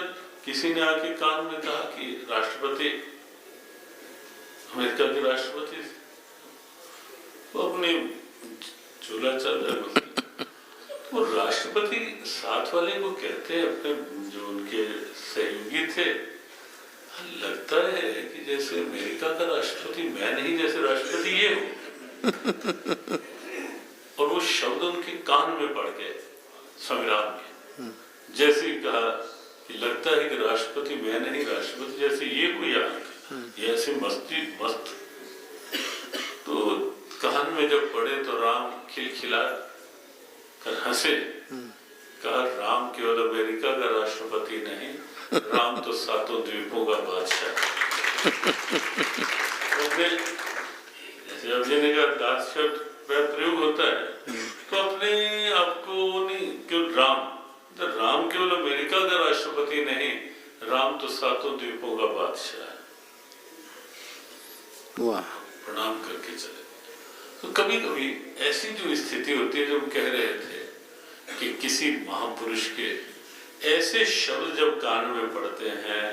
किसी ने आके कान में कहा कि राष्ट्रपति, अमेरिका के राष्ट्रपति, वो अपने झूला चल रहा है। वो राष्ट्रपति साथ वाले को कहते हैं, अपने जो उनके सहयोगी थे, लगता है कि जैसे अमेरिका का राष्ट्रपति मैं नहीं, जैसे राष्ट्रपति ये हो। और वो शब्द उनके कान में पड़ गए स्वामीराम के। जैसे ही कहा कि लगता है कि राष्ट्रपति मैं नहीं, राष्ट्रपति जैसे ये कोई यहाँ, ये ऐसे मस्त। तो कान में जब पड़े तो राम खिलखिला कर हंसे। कहा राम केवल अमेरिका का राष्ट्रपति नहीं, राम तो सातों द्वीपों का बादशाह। जैसे अभी ने कहा दास शब्द प्रयोग होता है, तो अपने आपको नहीं, क्यों राम, तो राम केवल अमेरिका का राष्ट्रपति नहीं, राम तो सातों द्वीपों का बादशाह है। वाह। प्रणाम करके चले। तो कभी कभी ऐसी जो स्थिति होती है, जो हम कह रहे थे कि किसी महापुरुष के ऐसे शब्द जब कान में पड़ते हैं,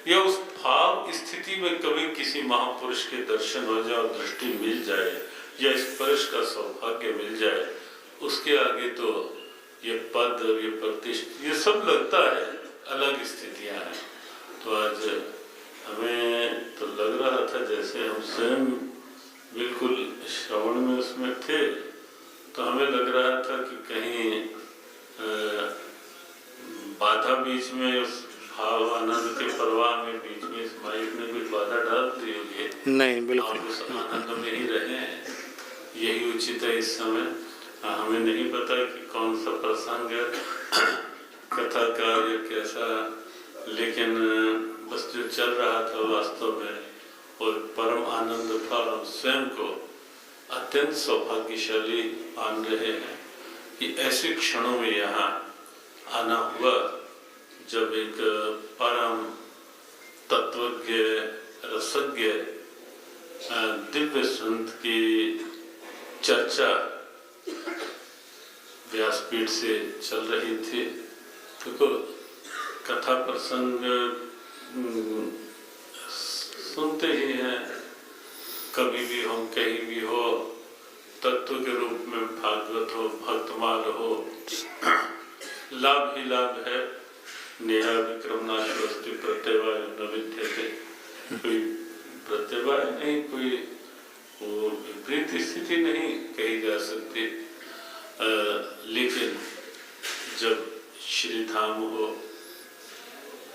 या उस भाव स्थिति में कभी किसी महापुरुष के दर्शन हो जाए, दृष्टि मिल जाए, या स्पर्श का सौभाग्य मिल जाए, उसके आगे तो ये पद, ये प्रतिष्ठा, ये सब लगता है अलग स्थितियां हैं। तो आज हमें तो लग रहा था जैसे हम स्वयं बिल्कुल श्रवण में उसमें थे, तो हमें लग रहा था कि कहीं बाधा बीच में, उस भाव आनंद के प्रवाह में बीच में इस माइक ने कोई बाधा डाल दी होगी। नहीं, बिल्कुल उस आनंद में ही रहे, यही उचित है इस समय। हमें नहीं पता कि कौन सा प्रसंग कथा का या कैसा, लेकिन बस जो चल रहा था वास्तव में और परम आनंद था। हम स्वयं को अत्यंत सौभाग्यशाली मान रहे हैं कि ऐसे क्षणों में यहाँ आना हुआ, जब एक परम तत्वज्ञ, रसज्ञ, दिव्य संत की चर्चा व्यासपीठ से चल रही थी। देखो कथा प्रसंग सुनते ही हैं, कभी भी हो, कहीं भी हो, तत्व के रूप में भागवत हो, भक्तमाल हो, लाभ ही लाभ है। नेहा विक्रमनाशवस्ति प्रत्यवाय न विद्यते, कोई प्रत्यवाय नहीं, कोई वो विपरीत स्थिति नहीं कही जा सकती। लेकिन जब श्री धाम हो,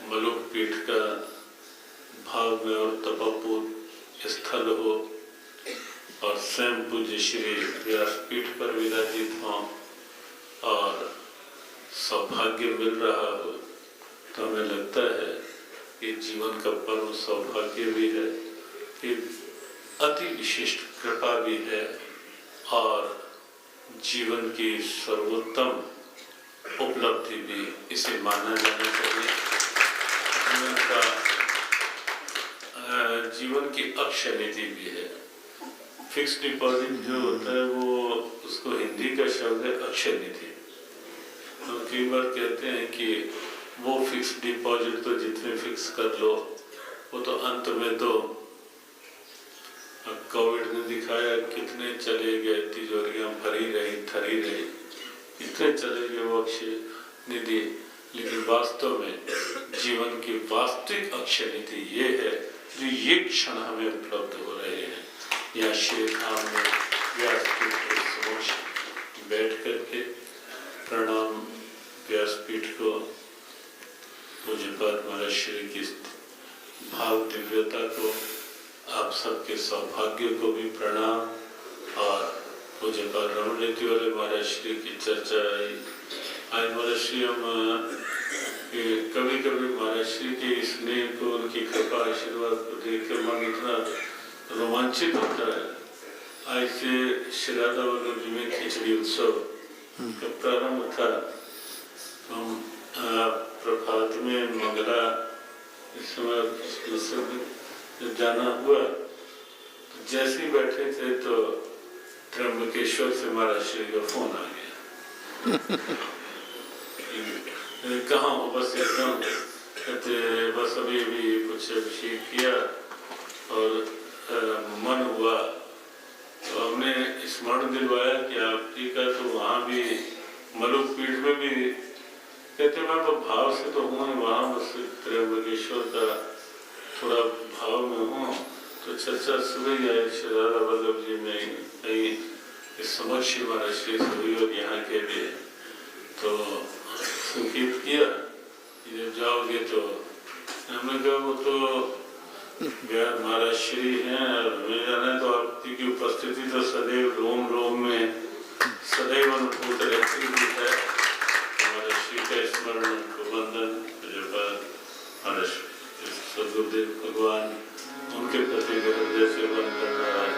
मलुक पीठ का भाव में और तपोपूत स्थल हो, और स्वयं पूज्य श्री व्यासपीठ पर विराजित हों, और सौभाग्य मिल रहा हो तो हमें लगता है कि जीवन का पर्व सौभाग्य भी है, एक अति विशिष्ट कृपा भी है और जीवन की सर्वोत्तम उपलब्धि भी इसे माना जाना चाहिए। जीवन की अक्षय निधि भी है। फिक्स डिपॉजिट जो होता है वो उसको हिंदी का शब्द है अक्षय निधि। तो कई बार कहते हैं कि वो फिक्स डिपॉजिट तो जितने फिक्स कर लो वो तो अंत में तो कोविड ने दिखाया कितने चले गए, तिजोरियां भरी रही थरी रही, कितने चले गए वो अक्षय निधि। लेकिन वास्तव में जीवन की वास्तविक अक्षय निधि ये है जो ये क्षण हमें उपलब्ध हो रहे हैं। या श्री धाम में व्यासपीठ के समक्ष बैठ करके प्रणाम व्यासपीठ को, पूज्यपाद महाराज श्री की भाव दिव्यता को, आप सबके सौभाग्य को भी प्रणाम। और पूज्यपाद रमणनीति वाले महाराज श्री की चर्चा आई। आज महाराज श्री हम कभी कभी महाराज श्री के स्नेह को, उनकी कृपा आशीर्वाद को देख कर मन इतना रोमांचित होता है। आज से श्री राधा वल्लभ जी में खिचड़ी उत्सव का प्रारंभ था। हम प्रभात में मंगला इस समय जाना हुआ तो जैसे ही बैठे थे तो त्र्यंबकेश्वर से महाराज श्री का फोन आ गया। कहाँ हो? बस एकदम कहते बस अभी भी कुछ अभिषेक किया और मन हुआ तो हमने स्मरण दिलवाया कि आप जी का तो वहाँ भी मलुक पीठ में भी कहते मैं तो भाव से तो हूँ, वहाँ बस त्र्यंबकेश्वर का थोड़ा भाव में हूँ। तो चर्चा सुबह ही आई श्री राधा वल्लभ जी में कहीं इस समक्ष महाराज श्री से हुई और यहाँ के भी तो संकेत किया कि जब जाओगे तो हमने कहा वो तो महाराज श्री हैं और हमें जाना है तो आपकी की उपस्थिति तो सदैव रोम रोम में सदैव अनुभूत रहती है। हमारे श्री का स्मरण, उनको वंदन, महाराज सदगुरुदेव भगवान उनके प्रति जैसे वन कर रहा है।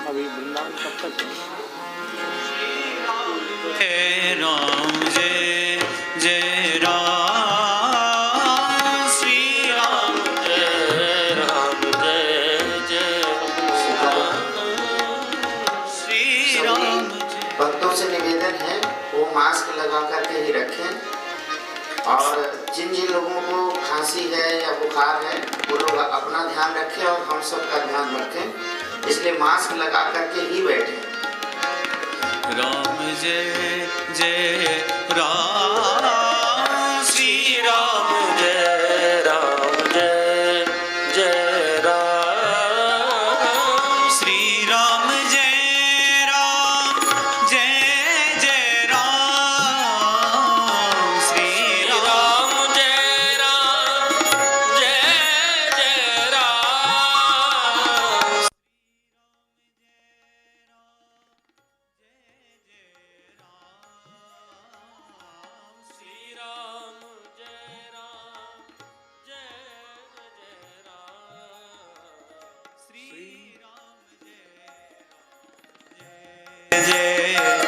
अभी वृंदावन कब तक राम जय जय राम, श्री राम जय राम जय जय श्री राम। भक्तों से निवेदन है वो मास्क लगा करके ही रखें और जिन जिन लोगों को खांसी है या बुखार है वो लोग अपना ध्यान रखें और हम सब का ध्यान रखें, इसलिए मास्क लगा करके ही बैठें। राम जय जय राम, श्री राम जय जय राम, श्री राम जय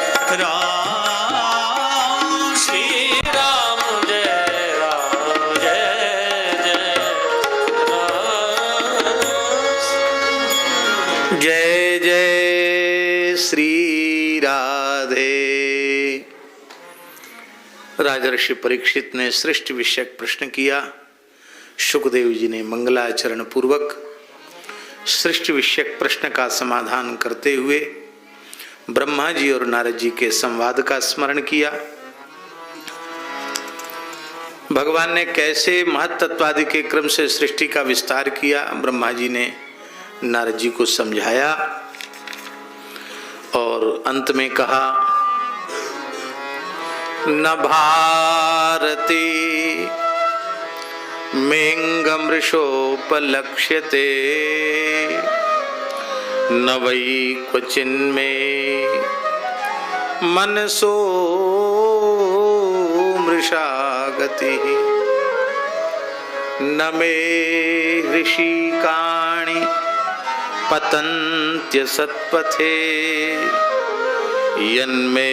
जय राम, श्री राम जय जय राम। जय जय श्री राधे। राजर्षि परीक्षित ने सृष्टि विषयक प्रश्न किया। सुखदेव जी ने मंगलाचरण पूर्वक सृष्टि विषयक प्रश्न का समाधान करते हुए ब्रह्मा जी और नारद जी के संवाद का स्मरण किया। भगवान ने कैसे महत्त्वादि के क्रम से सृष्टि का विस्तार किया, ब्रह्मा जी ने नारद जी को समझाया। और अंत में कहा, न भारती मेऽङ्गमृषोपलक्ष्यते न वै क्वचिन्मे मनसो मृषा गतिः न मे ऋषिकाणि पतन्त्यसत्पथे यन्मे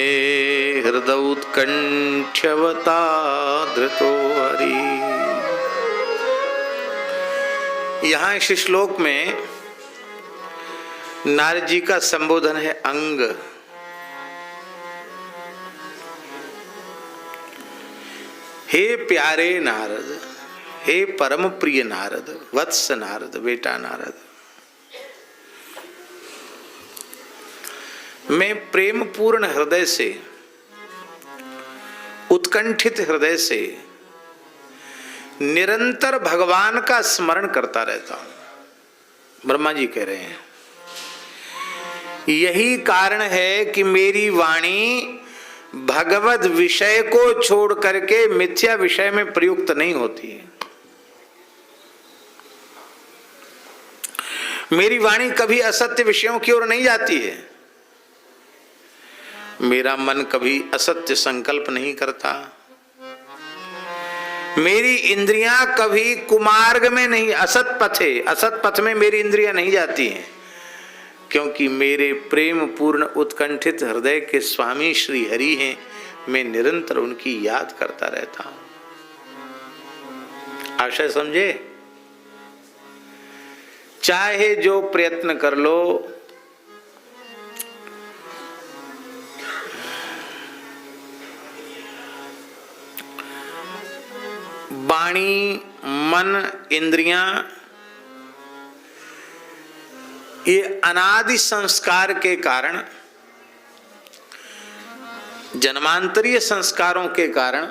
हृदयोत्कण्ठ्यवता धृतो हरि। यहाँ इस श्लोक में नारद जी का संबोधन है अंग। हे प्यारे नारद, हे परम प्रिय नारद, वत्स नारद, बेटा नारद, मैं प्रेम पूर्ण हृदय से, उत्कंठित हृदय से निरंतर भगवान का स्मरण करता रहता हूं। ब्रह्मा जी कह रहे हैं, यही कारण है कि मेरी वाणी भगवत विषय को छोड़ करके मिथ्या विषय में प्रयुक्त नहीं होती है। मेरी वाणी कभी असत्य विषयों की ओर नहीं जाती है। मेरा मन कभी असत्य संकल्प नहीं करता। मेरी इंद्रियां कभी कुमार्ग में नहीं, असत पथ में मेरी इंद्रियां नहीं जाती हैं, क्योंकि मेरे प्रेम पूर्ण उत्कंठित हृदय के स्वामी श्री हरि हैं। मैं निरंतर उनकी याद करता रहता हूं। आशय समझे? चाहे जो प्रयत्न कर लो, वाणी, मन, इंद्रियां, ये अनादि संस्कार के कारण, जन्मांतरीय संस्कारों के कारण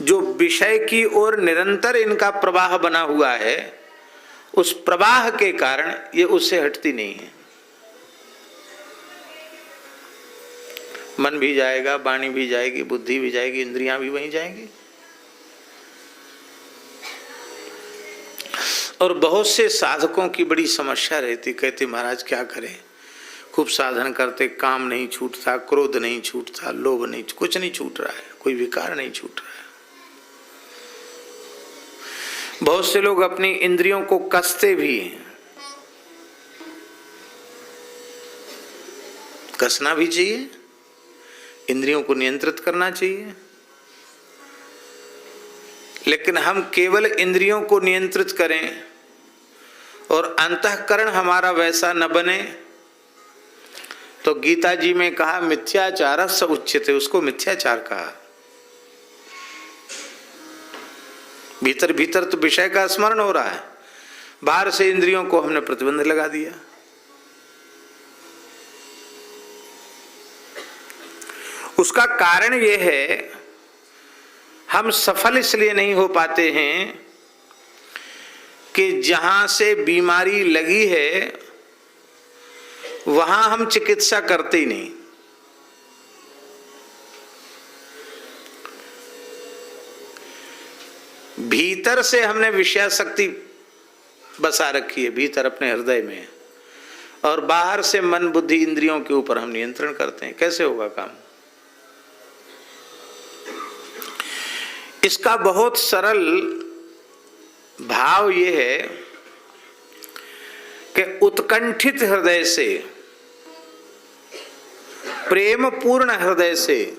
जो विषय की ओर निरंतर इनका प्रवाह बना हुआ है, उस प्रवाह के कारण ये उससे हटती नहीं है। मन भी जाएगा, वाणी भी जाएगी, बुद्धि भी जाएगी, इंद्रियां भी वहीं जाएंगी। और बहुत से साधकों की बड़ी समस्या रहती, कहते महाराज क्या करें, खूब साधन करते, काम नहीं छूटता, क्रोध नहीं छूटता, लोभ नहीं, कुछ नहीं छूट रहा है, कोई विकार नहीं छूट रहा है। बहुत से लोग अपनी इंद्रियों को कसते भी हैं। कसना भी चाहिए, इंद्रियों को नियंत्रित करना चाहिए, लेकिन हम केवल इंद्रियों को नियंत्रित करें और अंतःकरण हमारा वैसा न बने, तो गीता जी में कहा मिथ्याचार स उच्यते, उसको मिथ्याचार कहा। भीतर भीतर तो विषय का स्मरण हो रहा है, बाहर से इंद्रियों को हमने प्रतिबंध लगा दिया। उसका कारण यह है, हम सफल इसलिए नहीं हो पाते हैं कि जहां से बीमारी लगी है वहां हम चिकित्सा करते ही नहीं। भीतर से हमने विषयासक्ति बसा रखी है, भीतर अपने हृदय में, और बाहर से मन, बुद्धि, इंद्रियों के ऊपर हम नियंत्रण करते हैं। कैसे होगा काम? इसका बहुत सरल भाव यह है कि उत्कंठित हृदय से, प्रेम पूर्ण हृदय से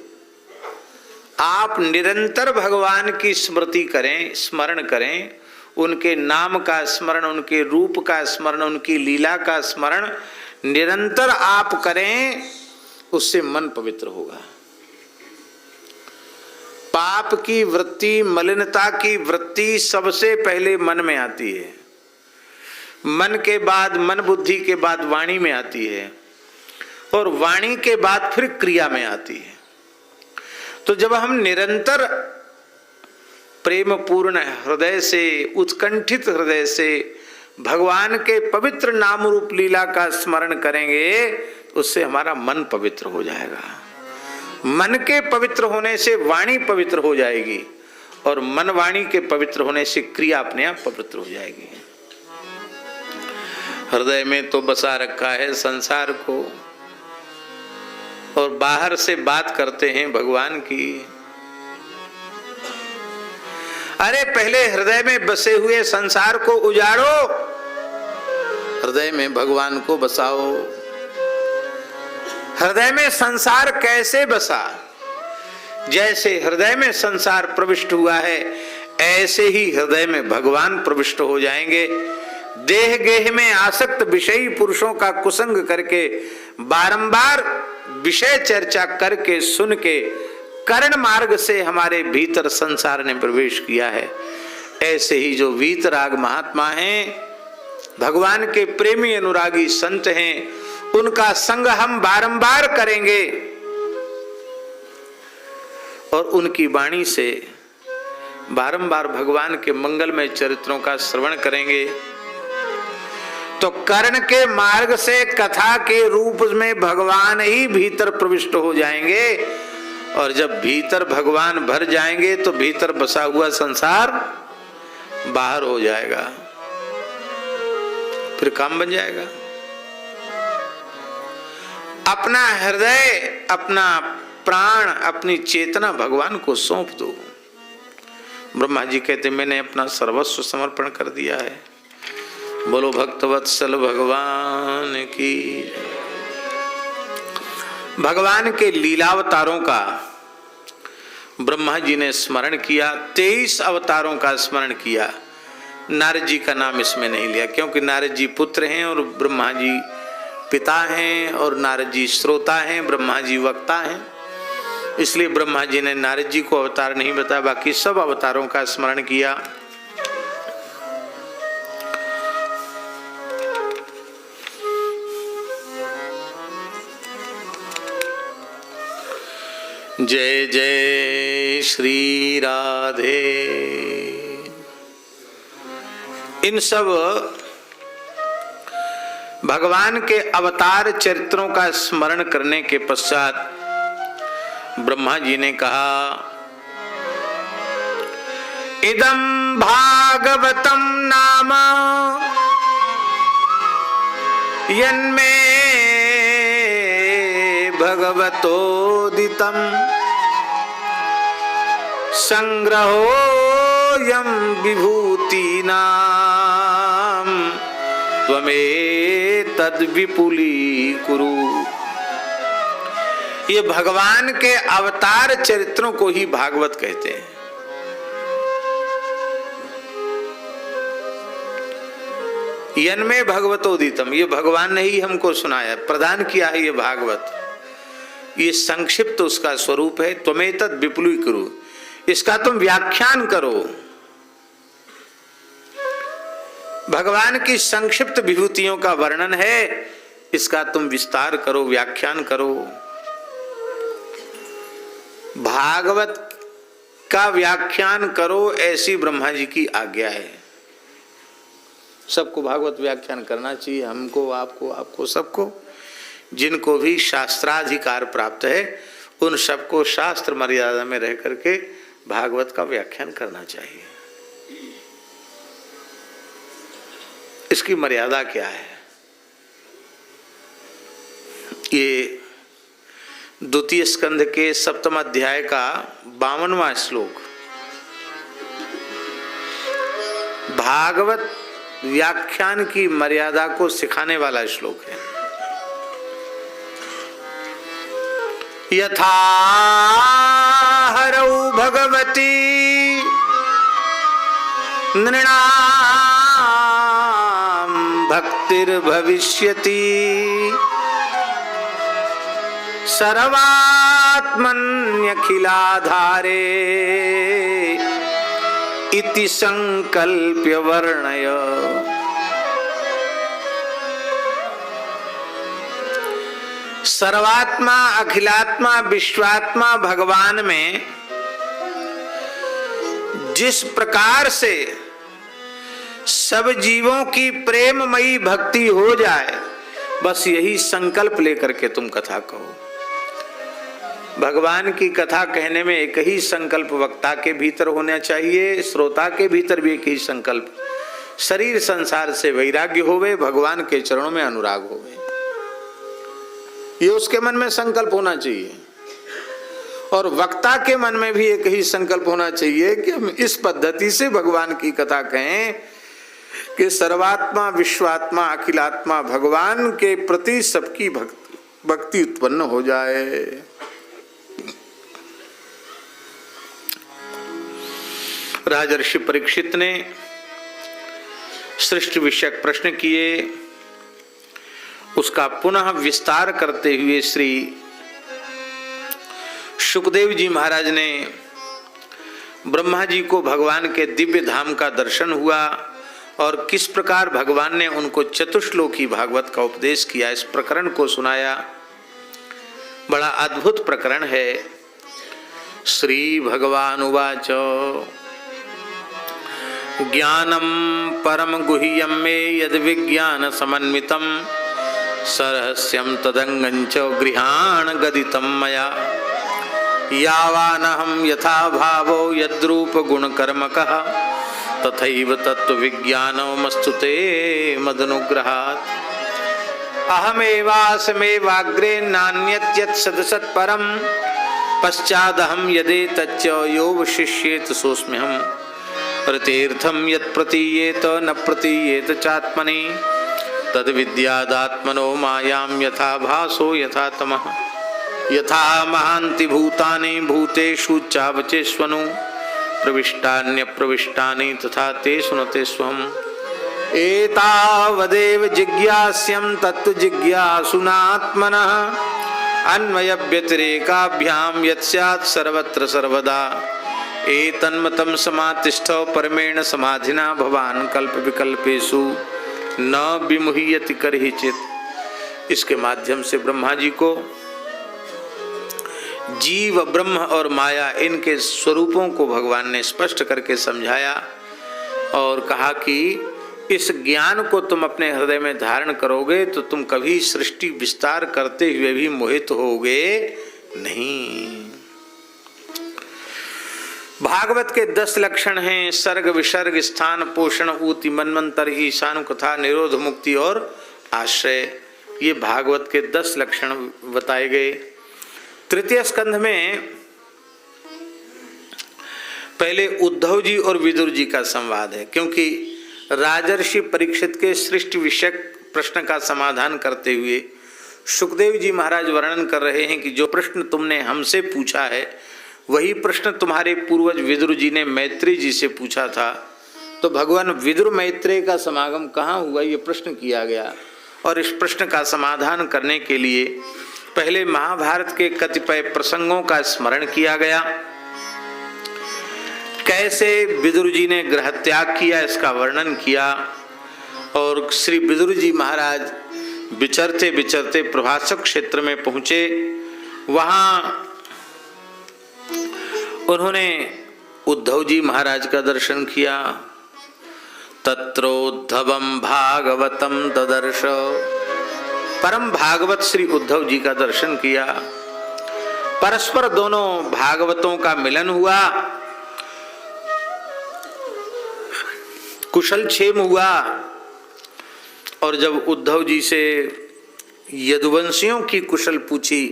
आप निरंतर भगवान की स्मृति करें, स्मरण करें, उनके नाम का स्मरण, उनके रूप का स्मरण, उनकी लीला का स्मरण निरंतर आप करें, उससे मन पवित्र होगा। पाप की वृत्ति, मलिनता की वृत्ति सबसे पहले मन में आती है, मन के बाद, मन बुद्धि के बाद वाणी में आती है, और वाणी के बाद फिर क्रिया में आती है। तो जब हम निरंतर प्रेम पूर्ण हृदय से, उत्कंठित हृदय से भगवान के पवित्र नाम रूप लीला का स्मरण करेंगे, उससे हमारा मन पवित्र हो जाएगा। मन के पवित्र होने से वाणी पवित्र हो जाएगी, और मन वाणी के पवित्र होने से क्रिया अपने आप पवित्र हो जाएगी। हृदय में तो बसा रखा है संसार को, और बाहर से बात करते हैं भगवान की। अरे पहले हृदय में बसे हुए संसार को उजाड़ो, हृदय में भगवान को बसाओ। हृदय में संसार कैसे बसा? जैसे हृदय में संसार प्रविष्ट हुआ है, ऐसे ही हृदय में भगवान प्रविष्ट हो जाएंगे। देह गेह में आसक्त विषयी पुरुषों का कुसंग करके, बारंबार विषय चर्चा करके, सुन के, कर्ण मार्ग से हमारे भीतर संसार ने प्रवेश किया है। ऐसे ही जो वीतराग महात्मा हैं, भगवान के प्रेमी अनुरागी संत हैं, उनका संग हम बारंबार करेंगे और उनकी वाणी से बारंबार भगवान के मंगलमय चरित्रों का श्रवण करेंगे, तो कर्ण के मार्ग से कथा के रूप में भगवान ही भीतर प्रविष्ट हो जाएंगे। और जब भीतर भगवान भर जाएंगे तो भीतर बसा हुआ संसार बाहर हो जाएगा, फिर काम बन जाएगा। अपना हृदय, अपना प्राण, अपनी चेतना भगवान को सौंप दो। ब्रह्मा जी कहते मैंने अपना सर्वस्व समर्पण कर दिया है। बोलो भक्तवत्सल भगवान की। भगवान के लीलावतारों का ब्रह्मा जी ने स्मरण किया, 23 अवतारों का स्मरण किया। नारद जी का नाम इसमें नहीं लिया, क्योंकि नारद जी पुत्र हैं और ब्रह्मा जी पिता हैं, और नारद जी श्रोता हैं, ब्रह्मा जी वक्ता हैं। इसलिए ब्रह्मा जी ने नारद जी को अवतार नहीं बताया, बाकी सब अवतारों का स्मरण किया। जय जय श्री राधे। इन सब भगवान के अवतार चरित्रों का स्मरण करने के पश्चात ब्रह्मा जी ने कहा, इदं भागवतं नाम यन्मे भगवतोदितं संग्रहोऽयं विभूतीनां त्वमेतद् विपुलीकुरु। ये भगवान के अवतार चरित्रों को ही भागवत कहते हैं। यन्मे भगवतोदितम, ये भगवान ने ही हमको सुनाया, प्रदान किया है ये भागवत। ये संक्षिप्त उसका स्वरूप है। त्वमेतद् विपुलीकुरु, इसका तुम व्याख्यान करो। भगवान की संक्षिप्त विभूतियों का वर्णन है, इसका तुम विस्तार करो, व्याख्यान करो। भागवत का व्याख्यान करो, ऐसी ब्रह्मा जी की आज्ञा है। सबको भागवत व्याख्यान करना चाहिए, हमको, आपको सबको। जिनको भी शास्त्राधिकार प्राप्त है उन सबको शास्त्र मर्यादा में रह करके भागवत का व्याख्यान करना चाहिए। इसकी मर्यादा क्या है? ये द्वितीय स्कंध के 7वें अध्याय का 52वां श्लोक भागवत व्याख्यान की मर्यादा को सिखाने वाला श्लोक है। यथा हरौ भगवती नृणां भक्तिर्भविष्यति सर्वात्मन्यखिलाधारे इति संकल्प्य वर्णय। सर्वात्मा, अखिलात्मा, विश्वात्मा भगवान में जिस प्रकार से सब जीवों की प्रेममयी भक्ति हो जाए, बस यही संकल्प लेकर के तुम कथा कहो। भगवान की कथा कहने में एक ही संकल्प वक्ता के भीतर होना चाहिए, श्रोता के भीतर भी एक ही संकल्प, शरीर संसार से वैराग्य होवे, भगवान के चरणों में अनुराग होवे, ये उसके मन में संकल्प होना चाहिए। और वक्ता के मन में भी एक ही संकल्प होना चाहिए कि हम इस पद्धति से भगवान की कथा कहें कि सर्वात्मा विश्वात्मा अखिलात्मा भगवान के प्रति सबकी भक्ति उत्पन्न हो जाए। राजर्षि परीक्षित ने सृष्टि विषयक प्रश्न किए, उसका पुनः विस्तार करते हुए श्री सुखदेव जी महाराज ने ब्रह्मा जी को भगवान के दिव्य धाम का दर्शन हुआ और किस प्रकार भगवान ने उनको चतुश्लोकी भागवत का उपदेश किया, इस प्रकरण को सुनाया। बड़ा अद्भुत प्रकरण है। श्री भगवान उवाच ज्ञानम परम गुह्यम मे यद विज्ञान समन्वितम सरहस्यम तदंगंच गृहाण गदितम मया यावानहं यथा भावो यद्रूप गुण कर्मकः तथैव तत्व विज्ञानमस्तु ते मदनुग्रहात् अहमेवास्मेवाग्रे नान्यत् सदसत् परम पश्चादहं यदेतच्च यो वशिष्येत सोऽस्म्यहम् रतेर्थं यत् प्रतीयेत न प्रतीयेत चात्मनि तद विद्यादात्मनो मायां यथा भासो यथा तमः यथा महान्ति भूतानि भूतेषु चावचेष्वनु प्रविष्टान्य प्रविष्टानि तथा तेषु न तेष्वहम् एतावदेव जिज्ञास्यं तत्त्व जिज्ञासुनात्मनः अन्वय व्यतिरेकाभ्यां यत् स्यात् सर्वत्र सर्वदा एतन्मतं समातिष्ठ परमेण समाधिना भवान् कल्प विकल्पेषु न विमुह्यति करहिचित्। इसके माध्यम से ब्रह्मा जी को जीव ब्रह्म और माया इनके स्वरूपों को भगवान ने स्पष्ट करके समझाया और कहा कि इस ज्ञान को तुम अपने हृदय में धारण करोगे तो तुम कभी सृष्टि विस्तार करते हुए भी मोहित होगे नहीं। भागवत के 10 लक्षण हैं, सर्ग विसर्ग स्थान पोषण ऊति मनमंतर ईशानु कथा निरोध मुक्ति और आश्रय। ये भागवत के 10 लक्षण बताए गए। तृतीय स्कंध में पहले उद्धव जी और विदुर जी का संवाद है, क्योंकि राजर्षि परीक्षित के सृष्टि विषयक प्रश्न का समाधान करते हुए सुखदेव जी महाराज वर्णन कर रहे हैं कि जो प्रश्न तुमने हमसे पूछा है वही प्रश्न तुम्हारे पूर्वज विदुर जी ने मैत्री जी से पूछा था। तो भगवान विदुर मैत्रेय का समागम कहाँ हुआ, ये प्रश्न किया गया और इस प्रश्न का समाधान करने के लिए पहले महाभारत के कतिपय प्रसंगों का स्मरण किया गया। कैसे विदुर जी ने गृह त्याग किया इसका वर्णन किया और श्री विदुर जी महाराज विचरते विचरते प्रभासक क्षेत्र में पहुंचे। वहां उन्होंने उद्धव जी महाराज का दर्शन किया। तत्रोद्धवम भागवतम ददर्श, परम भागवत श्री उद्धव जी का दर्शन किया। परस्पर दोनों भागवतों का मिलन हुआ, कुशल क्षेम हुआ। और जब उद्धव जी से यदुवंशियों की कुशल पूछी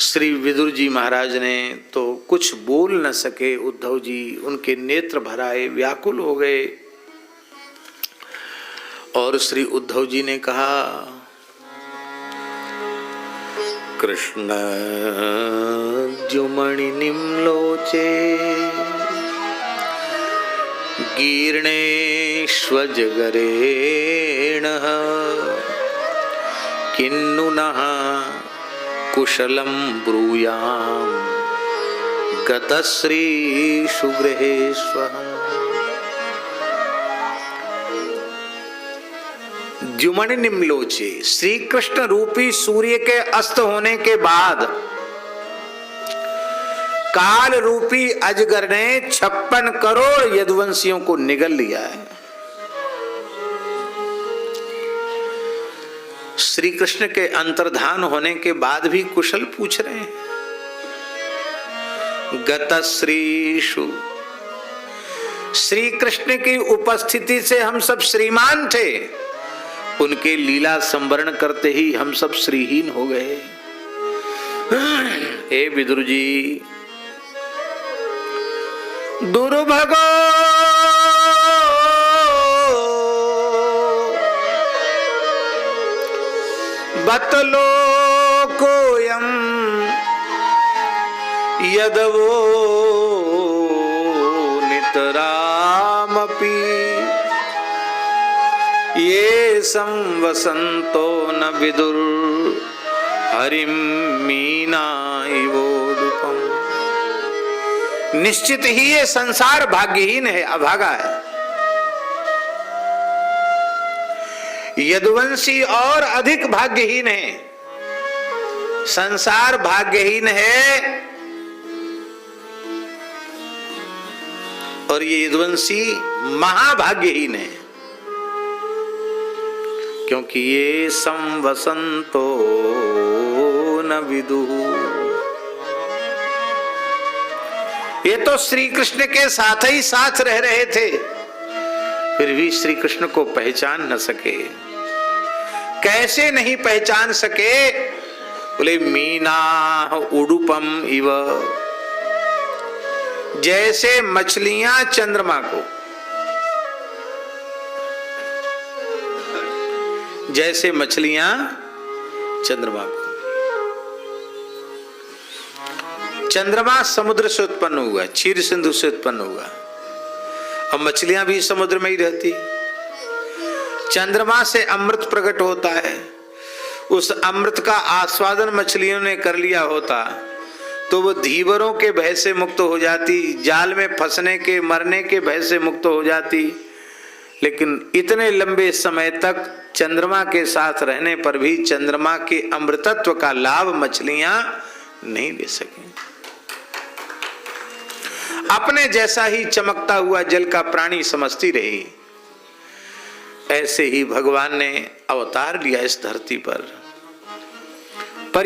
श्री विदुर जी महाराज ने तो कुछ बोल न सके उद्धव जी, उनके नेत्र भर आए, व्याकुल हो गए। और श्री उद्धव जी ने कहा, कृष्ण द्युमणि निम्लोचे गीर्णेष्वजगरेण किन्नु नः कुशलं ब्रूयाम गतश्री सुगृहेष्वहम्। द्युमणि निम्लोचे, श्री कृष्ण रूपी सूर्य के अस्त होने के बाद काल रूपी अजगर ने 56 करोड़ यदुवंशियों को निगल लिया है। श्री कृष्ण के अंतर्धान होने के बाद भी कुशल पूछ रहे हैं। गतश्रीषु, श्री कृष्ण की उपस्थिति से हम सब श्रीमान थे, उनके लीला संवरण करते ही हम सब श्रीहीन हो गए। हे विदुर जी, दुर्भगो बतलो कोयम यदवो नितरामपि ये संवसंतो न विदुर हरिम मीना इवोडुपम। निश्चित ही ये संसार भाग्यहीन है, अभागा है। यदुवंशी और अधिक भाग्यहीन है। संसार भाग्यहीन है और ये यदुवंशी महाभाग्यहीन है, क्योंकि ये संवसंतो न विदुः। ये तो श्री कृष्ण के साथ ही साथ रह रहे थे, फिर भी श्री कृष्ण को पहचान न सके। कैसे नहीं पहचान सके? बोले मीना उडुपम इव, जैसे मछलियां चंद्रमा को, जैसे मछलियां चंद्रमा को। चंद्रमा समुद्र से उत्पन्न हुआ, क्षीर सिंधु से उत्पन्न हुआ, अब मछलियां भी समुद्र में ही रहती। चंद्रमा से अमृत प्रकट होता है, उस अमृत का आस्वादन मछलियों ने कर लिया होता तो वो धीवरों के भय से मुक्त हो जाती, जाल में फंसने के मरने के भय से मुक्त हो जाती। लेकिन इतने लंबे समय तक चंद्रमा के साथ रहने पर भी चंद्रमा के अमृतत्व का लाभ मछलियां नहीं ले सकी। अपने जैसा ही चमकता हुआ जल का प्राणी समझती रही। ऐसे ही भगवान ने अवतार लिया इस धरती पर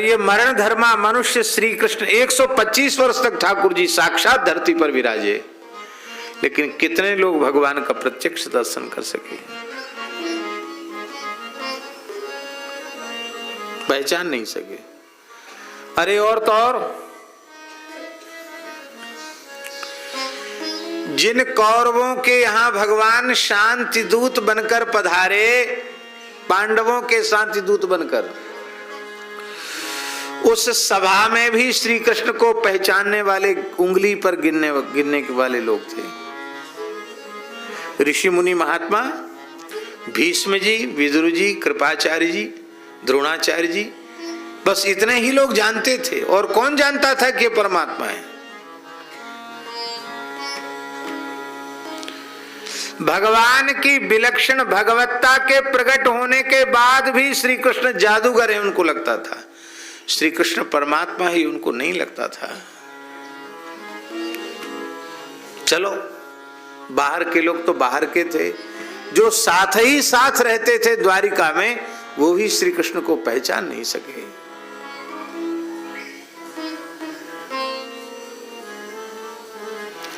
यह मरण धर्मा मनुष्य श्री कृष्ण 125 वर्ष तक ठाकुर जी साक्षात धरती पर विराजे, लेकिन कितने लोग भगवान का प्रत्यक्ष दर्शन कर सके? पहचान नहीं सके। अरे और तो और, जिन कौरवों के यहां भगवान शांति दूत बनकर पधारे, पांडवों के शांति दूत बनकर, उस सभा में भी श्री कृष्ण को पहचानने वाले उंगली पर गिनने वाले लोग थे। ऋषि मुनि महात्मा, भीष्म जी, विदुर जी, कृपाचार्य जी, द्रोणाचार्य जी, बस इतने ही लोग जानते थे। और कौन जानता था कि परमात्मा है? भगवान की विलक्षण भगवत्ता के प्रकट होने के बाद भी श्री कृष्ण जादूगर है उनको लगता था, श्री कृष्ण परमात्मा ही उनको नहीं लगता था। चलो, बाहर के लोग तो बाहर के थे, जो साथ ही साथ रहते थे द्वारिका में, वो भी श्री कृष्ण को पहचान नहीं सके।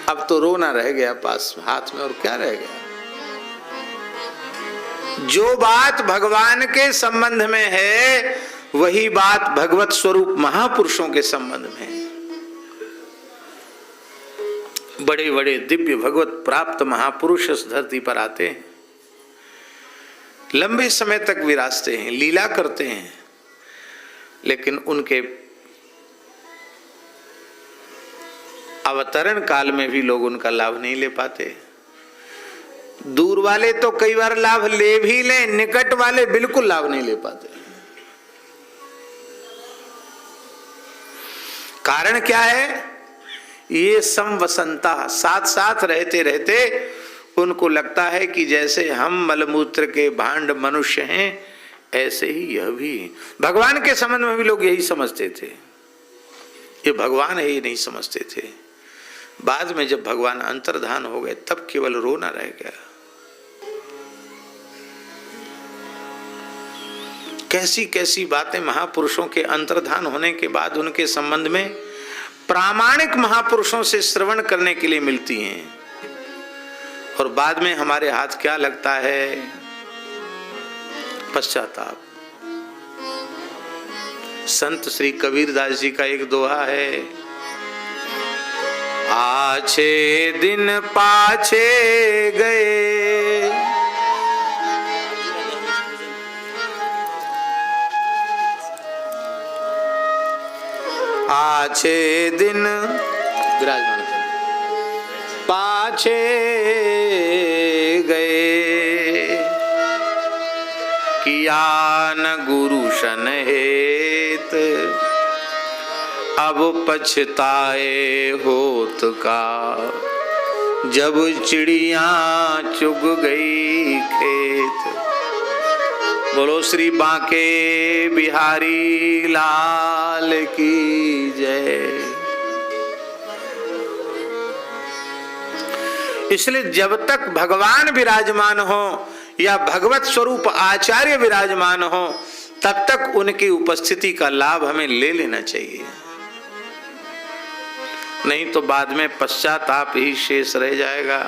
अब तो रोना रह गया पास हाथ में, और क्या रह गया? जो बात भगवान के संबंध में है वही बात भगवत स्वरूप महापुरुषों के संबंध में है। बड़े बड़े दिव्य भगवत प्राप्त महापुरुष इस धरती पर आते हैं, लंबे समय तक विराजते हैं, लीला करते हैं, लेकिन उनके अवतरण काल में भी लोग उनका लाभ नहीं ले पाते। दूर वाले तो कई बार लाभ ले भी ले, निकट वाले बिल्कुल लाभ नहीं ले पाते। कारण क्या है? ये समवसंता, साथ साथ रहते रहते उनको लगता है कि जैसे हम मलमूत्र के भांड मनुष्य हैं, ऐसे ही यह भी। भगवान के संबंध में भी लोग यही समझते थे। ये भगवान है ये नहीं समझते थे। बाद में जब भगवान अंतर्धान हो गए तब केवल रोना रह गया। कैसी कैसी बातें महापुरुषों के अंतर्धान होने के बाद उनके संबंध में प्रामाणिक महापुरुषों से श्रवण करने के लिए मिलती हैं, और बाद में हमारे हाथ क्या लगता है? पश्चाताप। संत श्री कबीरदास जी का एक दोहा है, आछे दिन पाछे गए, आछे दिन विराजमान पाछे गए, किया न गुरु शन हेत, अब पछताए होत का, जब चिड़िया चुग गई खेत। बोलो श्री बांके बिहारी लाल की जय। इसलिए जब तक भगवान विराजमान हो या भगवत स्वरूप आचार्य विराजमान हो तब तक उनकी उपस्थिति का लाभ हमें ले लेना चाहिए, नहीं तो बाद में पश्चाताप ही शेष रह जाएगा।